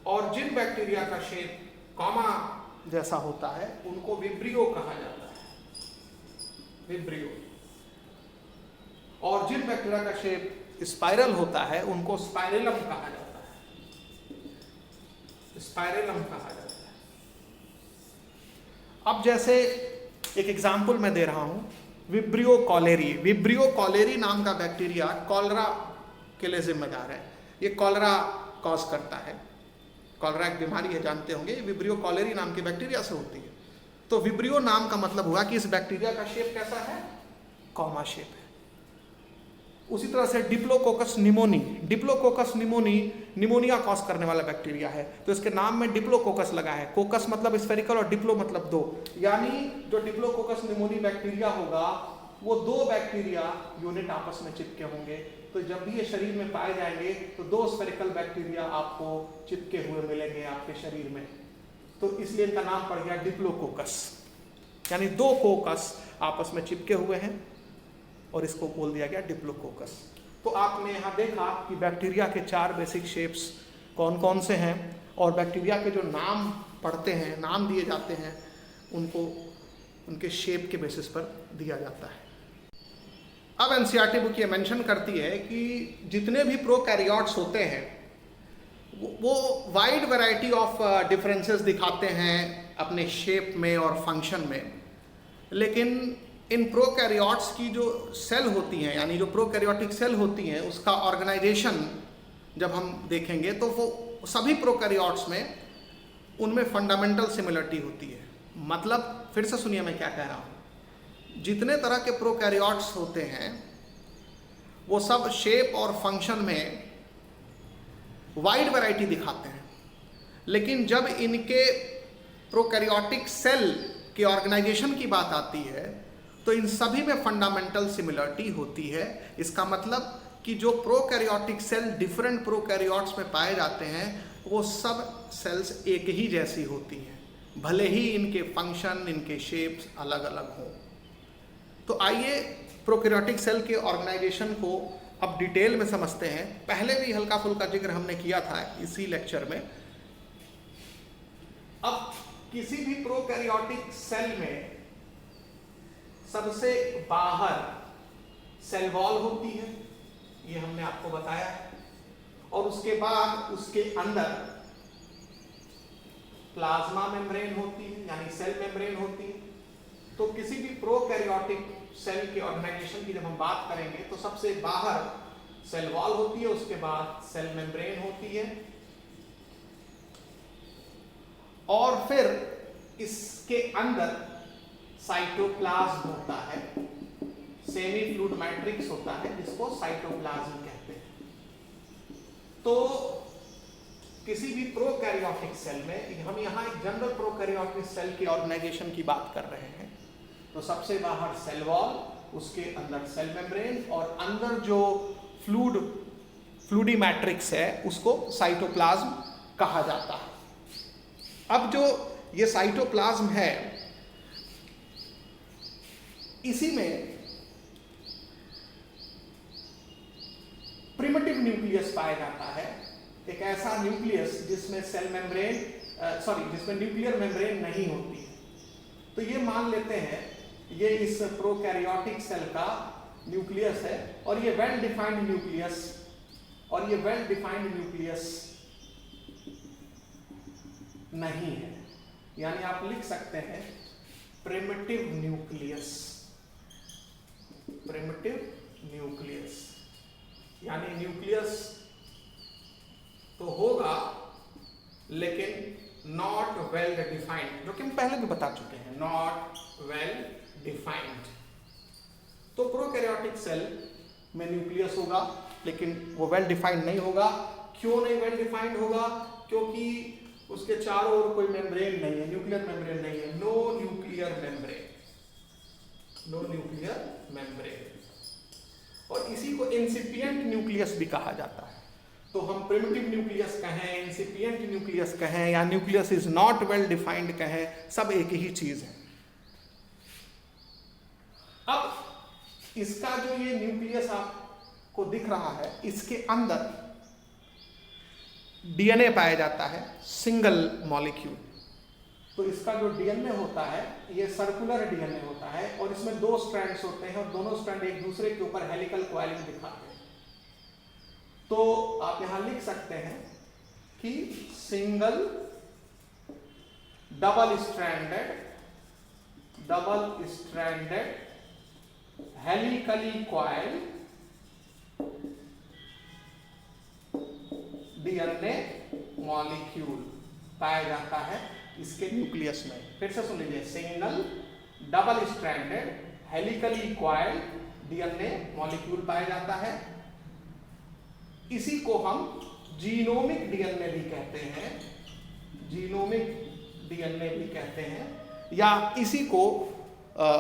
और जिन बैक्टीरिया का शेप कॉमा जैसा होता है उनको विब्रियो कहा जाता है, विब्रियो। और जिन बैक्टीरिया का शेप स्पाइरल होता है उनको स्पाइरेलम कहा जाता है, स्पाइरेलम कहा जाता है। अब जैसे एक एग्जाम्पल मैं दे रहा हूं, विब्रियो कॉलेरी। विब्रियो कॉलेरी नाम का बैक्टीरिया कॉलरा के लिए जिम्मेदार है। ये कॉलरा कॉज करता है, कॉलरा एक बीमारी है, जानते होंगे। विब्रियो कॉलेरी नाम की बैक्टीरिया से होती है। तो विब्रियो नाम का मतलब हुआ कि इस बैक्टीरिया का शेप कैसा है, कॉमा शेप है। उसी तरह से diplococcus pneumoniae, diplococcus pneumoniae pneumonia cause करने वाला बैक्टीरिया है, तो इसके नाम में डिप्लोकोकस लगा है। कोकस मतलब स्फेरिकल और डिप्लो मतलब 2, यानी जो डिप्लोकोकस निमोनी बैक्टीरिया होगा वो 2 बैक्टीरिया यूनिट आपस में चिपके होंगे। तो जब भी ये शरीर में पाए जाएंगे तो 2 स्फेरिकल बैक्टीरिया आपको चिपके हुए मिलेंगे आपके शरीर में, तो इसलिए इनका नाम पड़ गया डिप्लोकोकस, यानी 2 कोकस आपस में चिपके हुए हैं और इसको बोल दिया गया डिप्लोकोकस। तो आपने यहाँ देखा कि बैक्टीरिया के 4 बेसिक शेप्स कौन कौन से हैं, और बैक्टीरिया के जो नाम पढ़ते हैं, नाम दिए जाते हैं, उनको उनके शेप के बेसिस पर दिया जाता है। अब एनसीईआरटी बुक ये मेंशन करती है कि जितने भी प्रोकैरियोट्स होते हैं वो वाइड वैरायटी ऑफ डिफरेंसेस दिखाते हैं अपने शेप में और फंक्शन में, लेकिन इन प्रोकैरियोट्स की जो सेल होती हैं, यानी जो प्रोकैरियोटिक सेल होती हैं, उसका ऑर्गेनाइजेशन जब हम देखेंगे तो वो सभी प्रोकैरियोट्स में उनमें फंडामेंटल सिमिलरिटी होती है। मतलब फिर से सुनिए मैं क्या कह रहा हूँ, जितने तरह के प्रोकैरियोट्स होते हैं वो सब शेप और फंक्शन में वाइड वैरायटी दिखाते हैं, लेकिन जब इनके प्रोकैरियोटिक सेल के ऑर्गेनाइजेशन की बात आती है तो इन सभी में फंडामेंटल सिमिलरिटी होती है। इसका मतलब कि जो प्रोकैरियोटिक सेल डिफरेंट प्रोकैरियोट्स में पाए जाते हैं वो सब सेल्स एक ही जैसी होती हैं, भले ही इनके फंक्शन, इनके शेप्स अलग अलग हों। तो आइए प्रोकैरियोटिक सेल के ऑर्गेनाइजेशन को अब डिटेल में समझते हैं। पहले भी हल्का फुल्का जिक्र हमने किया था इसी लेक्चर में। अब किसी भी प्रोकैरियोटिक सेल में सबसे बाहर सेल वॉल होती है, ये हमने आपको बताया, और उसके बाद उसके अंदर प्लाज्मा मेम्ब्रेन होती है, यानी सेल मेम्ब्रेन होती है। तो किसी भी प्रोकैरियोटिक सेल के ऑर्गेनाइजेशन की जब हम बात करेंगे तो सबसे बाहर सेल वॉल होती है, उसके बाद सेल मेम्ब्रेन होती है, और फिर इसके अंदर साइटोप्लाज्म होता है, सेमी फ्लूइड मैट्रिक्स होता है जिसको साइटोप्लाज्म कहते हैं। तो किसी भी प्रोकैरियोटिक सेल में, हम यहाँ एक जनरल प्रोकैरियोटिक सेल के ऑर्गेनाइजेशन की बात कर रहे हैं, तो सबसे बाहर सेल वॉल, उसके अंदर सेल मेम्ब्रेन, और अंदर जो फ्लूइडी मैट्रिक्स है उसको साइटोप्लाज्म कहा जाता है। अब जो ये साइटोप्लाज्म है, इसी में प्रिमिटिव न्यूक्लियस पाया जाता है, एक ऐसा न्यूक्लियस जिसमें सेल मेम्ब्रेन जिसमें न्यूक्लियर मेम्ब्रेन नहीं होती है। तो ये मान लेते हैं ये इस प्रोकैरियोटिक सेल का न्यूक्लियस है, और ये वेल डिफाइंड न्यूक्लियस नहीं है, यानी आप लिख सकते हैं प्रिमिटिव न्यूक्लियस, यानी न्यूक्लियस तो होगा लेकिन नॉट वेल डिफाइंड, जो कि हम पहले भी बता चुके हैं, नॉट वेल डिफाइंड। तो प्रोकैरियोटिक सेल में न्यूक्लियस होगा लेकिन वो वेल डिफाइंड नहीं होगा। क्यों नहीं वेल डिफाइंड होगा? क्योंकि उसके चारों ओर कोई मेम्ब्रेन नहीं है, न्यूक्लियर मेम्ब्रेन नहीं है, नो न्यूक्लियर मेम्ब्रेन, और इसी को इंसिपिएंट न्यूक्लियस भी कहा जाता है। तो हम प्रिमिटिव न्यूक्लियस कहें, इंसिपिएंट न्यूक्लियस कहें, या nucleus is not well defined कहें, सब एक ही चीज है। अब इसका जो ये न्यूक्लियस आपको दिख रहा है, इसके अंदर डीएनए पाया जाता है, सिंगल मॉलिक्यूल। तो इसका जो डीएनए होता है ये सर्कुलर डीएनए होता है, और इसमें 2 स्ट्रैंड्स होते हैं, और दोनों स्ट्रैंड एक दूसरे के ऊपर हेलिकल कॉइलिंग दिखाते हैं। तो आप यहां लिख सकते हैं कि single double stranded helically coiled DNA molecule पाया जाता है इसके न्यूक्लियस में। फिर से सुन लीजिए, single double stranded helically coiled DNA molecule पाया जाता है। इसी को हम जीनोमिक डीएनए भी कहते हैं, या इसी को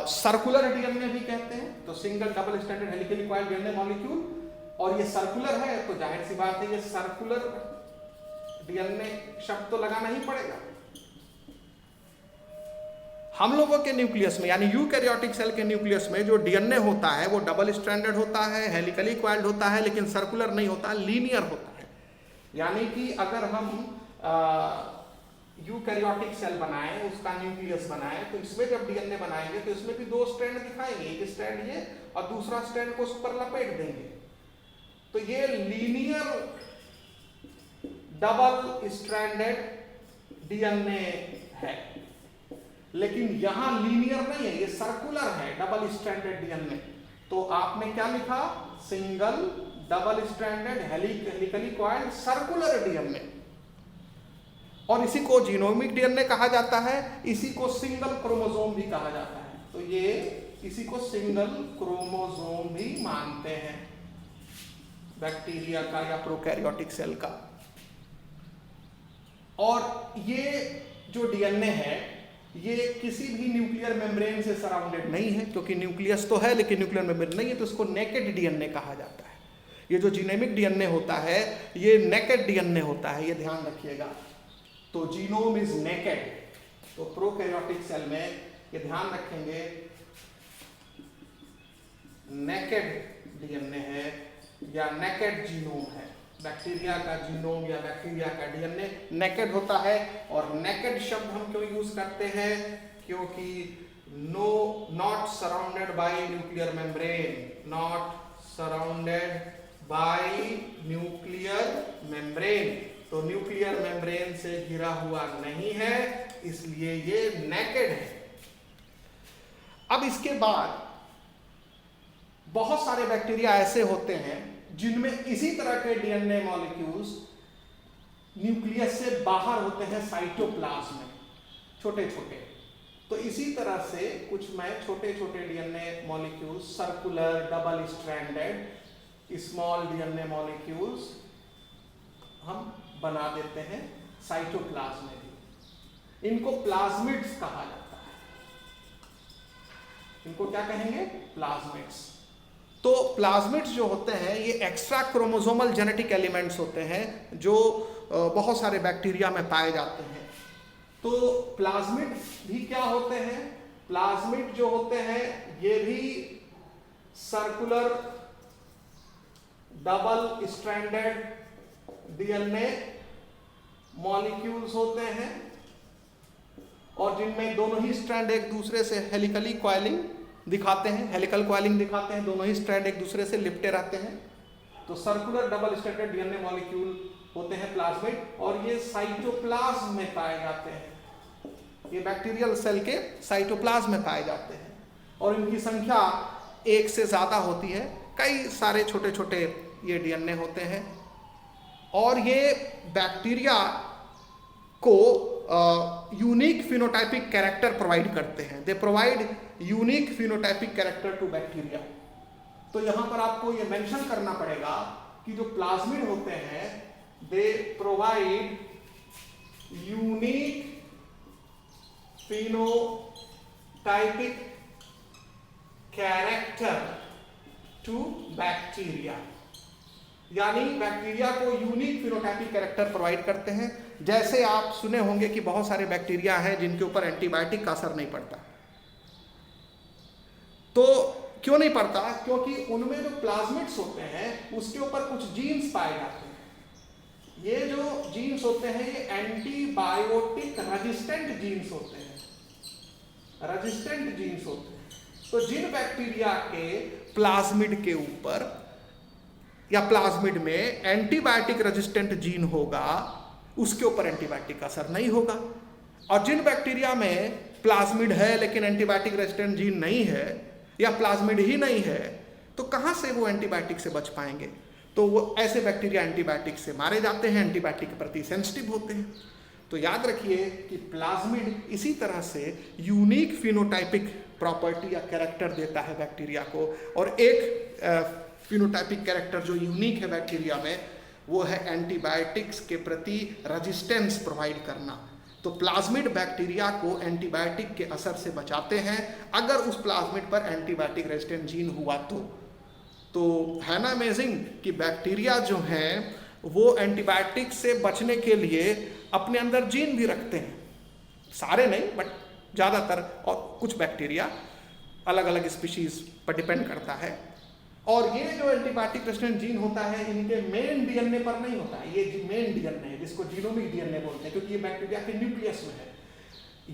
सर्कुलर डीएनए भी कहते हैं। तो single double stranded helically coiled DNA molecule, और ये सर्कुलर है तो जाहिर सी बात है ये सर्कुलर डीएनए शब्द तो लगाना ही पड़ेगा। हम लोगों के न्यूक्लियस में, यानी यूकैरियोटिक सेल के न्यूक्लियस में जो डीएनए होता है वो डबल स्ट्रैंडेड होता है, हेलिकली कॉइल्ड होता है, लेकिन सर्कुलर नहीं होता, लीनियर होता है। यानी कि अगर हम यूकैरियोटिक सेल बनाएं, उसका न्यूक्लियस बनाएं, तो इसमें जब डीएनए बनाएंगे तो इसमें भी 2 स्ट्रैंड दिखाएंगे, एक स्ट्रैंड ये और दूसरा स्ट्रैंड को उस पर लपेट देंगे। तो ये लीनियर डबल स्ट्रैंडेड डीएनए है, लेकिन यहां लीनियर नहीं है, ये सर्कुलर है डबल स्ट्रैंडेड डीएनए। तो आपने क्या लिखा? Single double stranded helically coiled circular DNA, और इसी को जीनोमिक डीएनए कहा जाता है, इसी को सिंगल क्रोमोसोम भी कहा जाता है। तो ये इसी को सिंगल क्रोमोसोम भी मानते हैं बैक्टीरिया का या प्रोकैरियोटिक सेल का। और ये जो डीएनए है ये किसी भी न्यूक्लियर मेम्ब्रेन से सराउंडेड नहीं है, क्योंकि न्यूक्लियस तो है लेकिन न्यूक्लियर मेम्ब्रेन नहीं है, तो इसको नेकेड डीएनए कहा जाता है। ये जो जीनोमिक डीएनए होता है ये नेकेड डीएनए होता है, ये ध्यान रखिएगा। तो जीनोम इज नेकेड। तो प्रोकैरियोटिक सेल में ये ध्यान रखेंगे नेकेड डीएनए है या नेकेड जीनोम है। बैक्टीरिया का जीनोम या बैक्टीरिया का डीएनए नेकेड होता है। और नेकेड शब्द हम क्यों यूज करते हैं? क्योंकि not surrounded by nuclear membrane, not surrounded by nuclear membrane. तो न्यूक्लियर मेम्ब्रेन से घिरा हुआ नहीं है, इसलिए ये नेकेड है। अब इसके बाद बहुत सारे बैक्टीरिया ऐसे होते हैं जिनमें इसी तरह के डीएनए मॉलिक्यूल्स न्यूक्लियस से बाहर होते हैं, साइटोप्लाज्म में छोटे छोटे। तो इसी तरह से कुछ मैं छोटे छोटे DNA molecules, circular double stranded small DNA molecules हम बना देते हैं साइटोप्लाज्म में भी। इनको प्लाज्मिड्स कहा जाता है। इनको क्या कहेंगे? प्लाज्मिड्स। तो प्लाज्मिड्स जो होते हैं ये एक्स्ट्रा क्रोमोसोमल जेनेटिक एलिमेंट्स होते हैं जो बहुत सारे बैक्टीरिया में पाए जाते हैं। तो प्लाज्मिड भी क्या होते हैं? प्लाज्मिड जो होते हैं ये भी circular double stranded DNA molecules होते हैं और जिनमें दोनों ही स्ट्रैंड एक दूसरे से हेलिकली कॉइलिंग दिखाते हैं, हेलिकल कॉइलिंग दिखाते हैं, दोनों ही स्ट्रैंड एक दूसरे से लिपटे रहते हैं। तो circular double stranded DNA molecule होते हैं प्लाज्मिड और ये साइटोप्लाज्म में पाए जाते हैं। ये बैक्टीरियल सेल के साइटोप्लाज्म में पाए जाते हैं और इनकी संख्या एक से ज्यादा होती है। कई सारे छोटे छोटे ये डीएनए होते हैं और ये बैक्टीरिया को यूनिक फिनोटाइपिक कैरेक्टर प्रोवाइड करते हैं। They provide unique phenotypic character to bacteria. तो यहां पर आपको ये मेंशन करना पड़ेगा कि जो प्लाज्मिड होते हैं they provide unique phenotypic character to bacteria, यानी बैक्टीरिया को यूनिक फिनोटाइपिक कैरेक्टर प्रोवाइड करते हैं। जैसे आप सुने होंगे कि बहुत सारे बैक्टीरिया हैं जिनके ऊपर एंटीबायोटिक का असर नहीं पड़ता। तो क्यों नहीं पड़ता? क्योंकि उनमें जो प्लाज्मिड्स होते हैं उसके ऊपर कुछ जीन्स पाए जाते हैं। ये जो जीन्स होते हैं ये एंटीबायोटिक रेजिस्टेंट जीन्स होते हैं, रेजिस्टेंट जीन्स होते हैं। तो जिन बैक्टीरिया के प्लाज्मिड के ऊपर या प्लाज्मिड में एंटीबायोटिक रेजिस्टेंट जीन होगा उसके ऊपर एंटीबायोटिक का असर नहीं होगा। और जिन बैक्टीरिया में प्लाज्मिड है लेकिन एंटीबायोटिक रेजिस्टेंट जीन नहीं है या प्लाज्मिड ही नहीं है तो कहां से वो एंटीबायोटिक से बच पाएंगे? तो वो ऐसे बैक्टीरिया एंटीबायोटिक से मारे जाते हैं, एंटीबायोटिक के प्रति सेंसिटिव होते हैं। तो याद रखिए कि प्लाज्मिड इसी तरह से यूनिक फिनोटाइपिक प्रॉपर्टी या कैरेक्टर देता है बैक्टीरिया को। और एक फिनोटाइपिक कैरेक्टर जो यूनिक है बैक्टीरिया में वो है एंटीबायोटिक्स के प्रति रेजिस्टेंस प्रोवाइड करना। तो प्लाज्मिड बैक्टीरिया को एंटीबायोटिक के असर से बचाते हैं अगर उस प्लाज्मिड पर एंटीबायोटिक रेजिस्टेंट जीन हुआ तो है ना अमेजिंग कि बैक्टीरिया जो हैं वो एंटीबायोटिक से बचने के लिए अपने अंदर जीन भी रखते हैं। सारे नहीं बट ज़्यादातर, और कुछ बैक्टीरिया अलग अलग स्पीशीज पर डिपेंड करता है। और ये जो एंटीबायोटिक रेजिस्टेंट जीन होता है इनके मेन डीएनए पर नहीं होता है, ये मेन डीएनए है जिसको जीनोमिक डीएनए बोलते हैं क्योंकि ये बैक्टीरिया के न्यूक्लियस में है।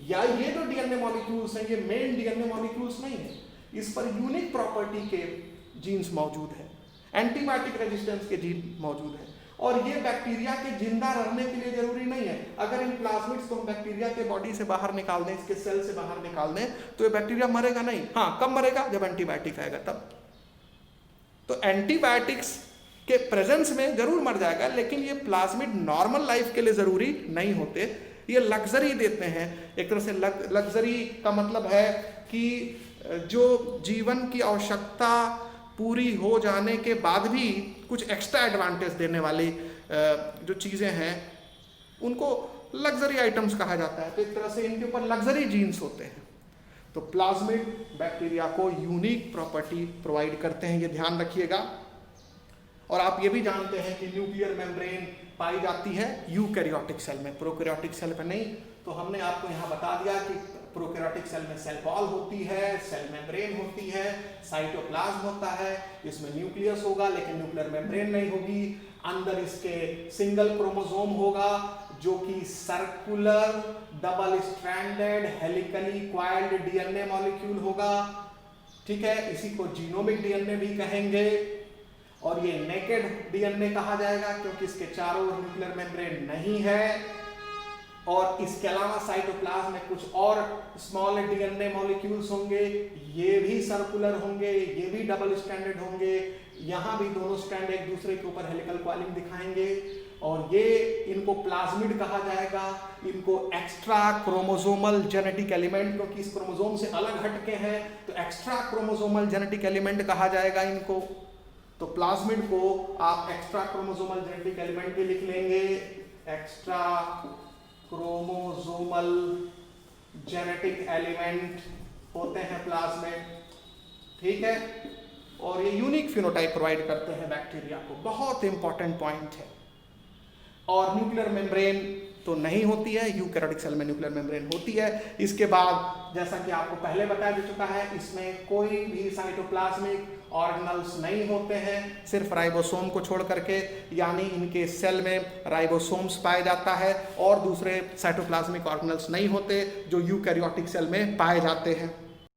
या ये जो डीएनए मॉलिक्यूल्स हैं ये मेन डीएनए मॉलिक्यूल्स नहीं है, इस पर यूनिक प्रॉपर्टी के जीन्स मौजूद है, एंटीबायोटिक रेजिस्टेंस के जीन मौजूद है। और ये बैक्टीरिया के जिंदा रहने के लिए जरूरी नहीं है। अगर इन प्लाज्मिड्स को हम बैक्टीरिया के बॉडी से बाहर निकाल दें, इसके सेल से बाहर निकाल दें तो ये बैक्टीरिया मरेगा नहीं। हाँ, कब मरेगा? जब एंटीबायोटिक आएगा तब। तो एंटीबायोटिक्स के प्रेजेंस में जरूर मर जाएगा, लेकिन ये प्लाज्मिड नॉर्मल लाइफ के लिए जरूरी नहीं होते। ये लग्जरी देते हैं। एक तरह से लग्जरी का मतलब है कि जो जीवन की आवश्यकता पूरी हो जाने के बाद भी कुछ एक्स्ट्रा एडवांटेज देने वाली जो चीज़ें हैं उनको लग्जरी आइटम्स कहा जाता है। तो एक तरह से इनके ऊपर लग्जरी जीन्स होते हैं। तो प्लाज्मिड बैक्टीरिया को यूनिक प्रॉपर्टी प्रोवाइड करते हैं, ये ध्यान रखिएगा। और आप ये भी जानते हैं कि न्यूक्लियर मेम्ब्रेन पाई जाती है यूकैरियोटिक सेल में, प्रोकैरियोटिक सेल में नहीं। तो हमने आपको यहाँ बता दिया कि प्रोकैरियोटिक सेल में सेल वॉल होती है, सेल मेम्ब्रेन होती है, साइटोप्लाज्म होता है, इसमें न्यूक्लियस होगा लेकिन न्यूक्लियर मेम्ब्रेन नहीं होगी। अंदर इसके सिंगल क्रोमोसोम होगा जो कि circular double stranded helically coiled DNA molecule होगा, ठीक है। इसी को जीनोमिक डीएनए भी कहेंगे और ये नेकेड डीएनए कहा जाएगा क्योंकि इसके चारों ओर न्यूक्लियर मेम्ब्रेन नहीं है। और इसके अलावा साइटोप्लाज्म में कुछ और स्मॉल डीएनए मॉलिक्यूल्स होंगे, ये भी सर्कुलर होंगे, ये भी डबल स्ट्रैंडेड होंगे, यहाँ भी दोनों स्ट्रैंड एक दूसरे के ऊपर हेलिकल कॉइलिंग दिखाएंगे और ये इनको प्लाज्मिड कहा जाएगा। इनको एक्स्ट्रा क्रोमोसोमल जेनेटिक एलिमेंट, क्योंकि इस क्रोमोसोम से अलग हटके हैं तो एक्स्ट्रा क्रोमोसोमल जेनेटिक एलिमेंट कहा जाएगा इनको। तो प्लाज्मिड को आप एक्स्ट्रा क्रोमोसोमल जेनेटिक एलिमेंट भी लिख लेंगे, एक्स्ट्रा क्रोमोसोमल जेनेटिक एलिमेंट होते हैं प्लाज्मिड, ठीक है। और ये यूनिक फिनोटाइप प्रोवाइड करते हैं बैक्टीरिया को, बहुत इंपॉर्टेंट पॉइंट है। और न्यूक्लियर मेम्ब्रेन तो नहीं होती है, यूकैरियोटिक सेल में न्यूक्लियर मेम्ब्रेन होती है। इसके बाद जैसा कि आपको पहले बताया जा चुका है, इसमें कोई भी साइटोप्लाज्मिक ऑर्गेनल्स नहीं होते हैं, सिर्फ राइबोसोम को छोड़ करके, यानी इनके सेल में राइबोसोम्स पाया जाता है और दूसरे साइटोप्लाज्मिक ऑर्गेनल्स नहीं होते जो यूकैरियोटिक सेल में पाए जाते हैं।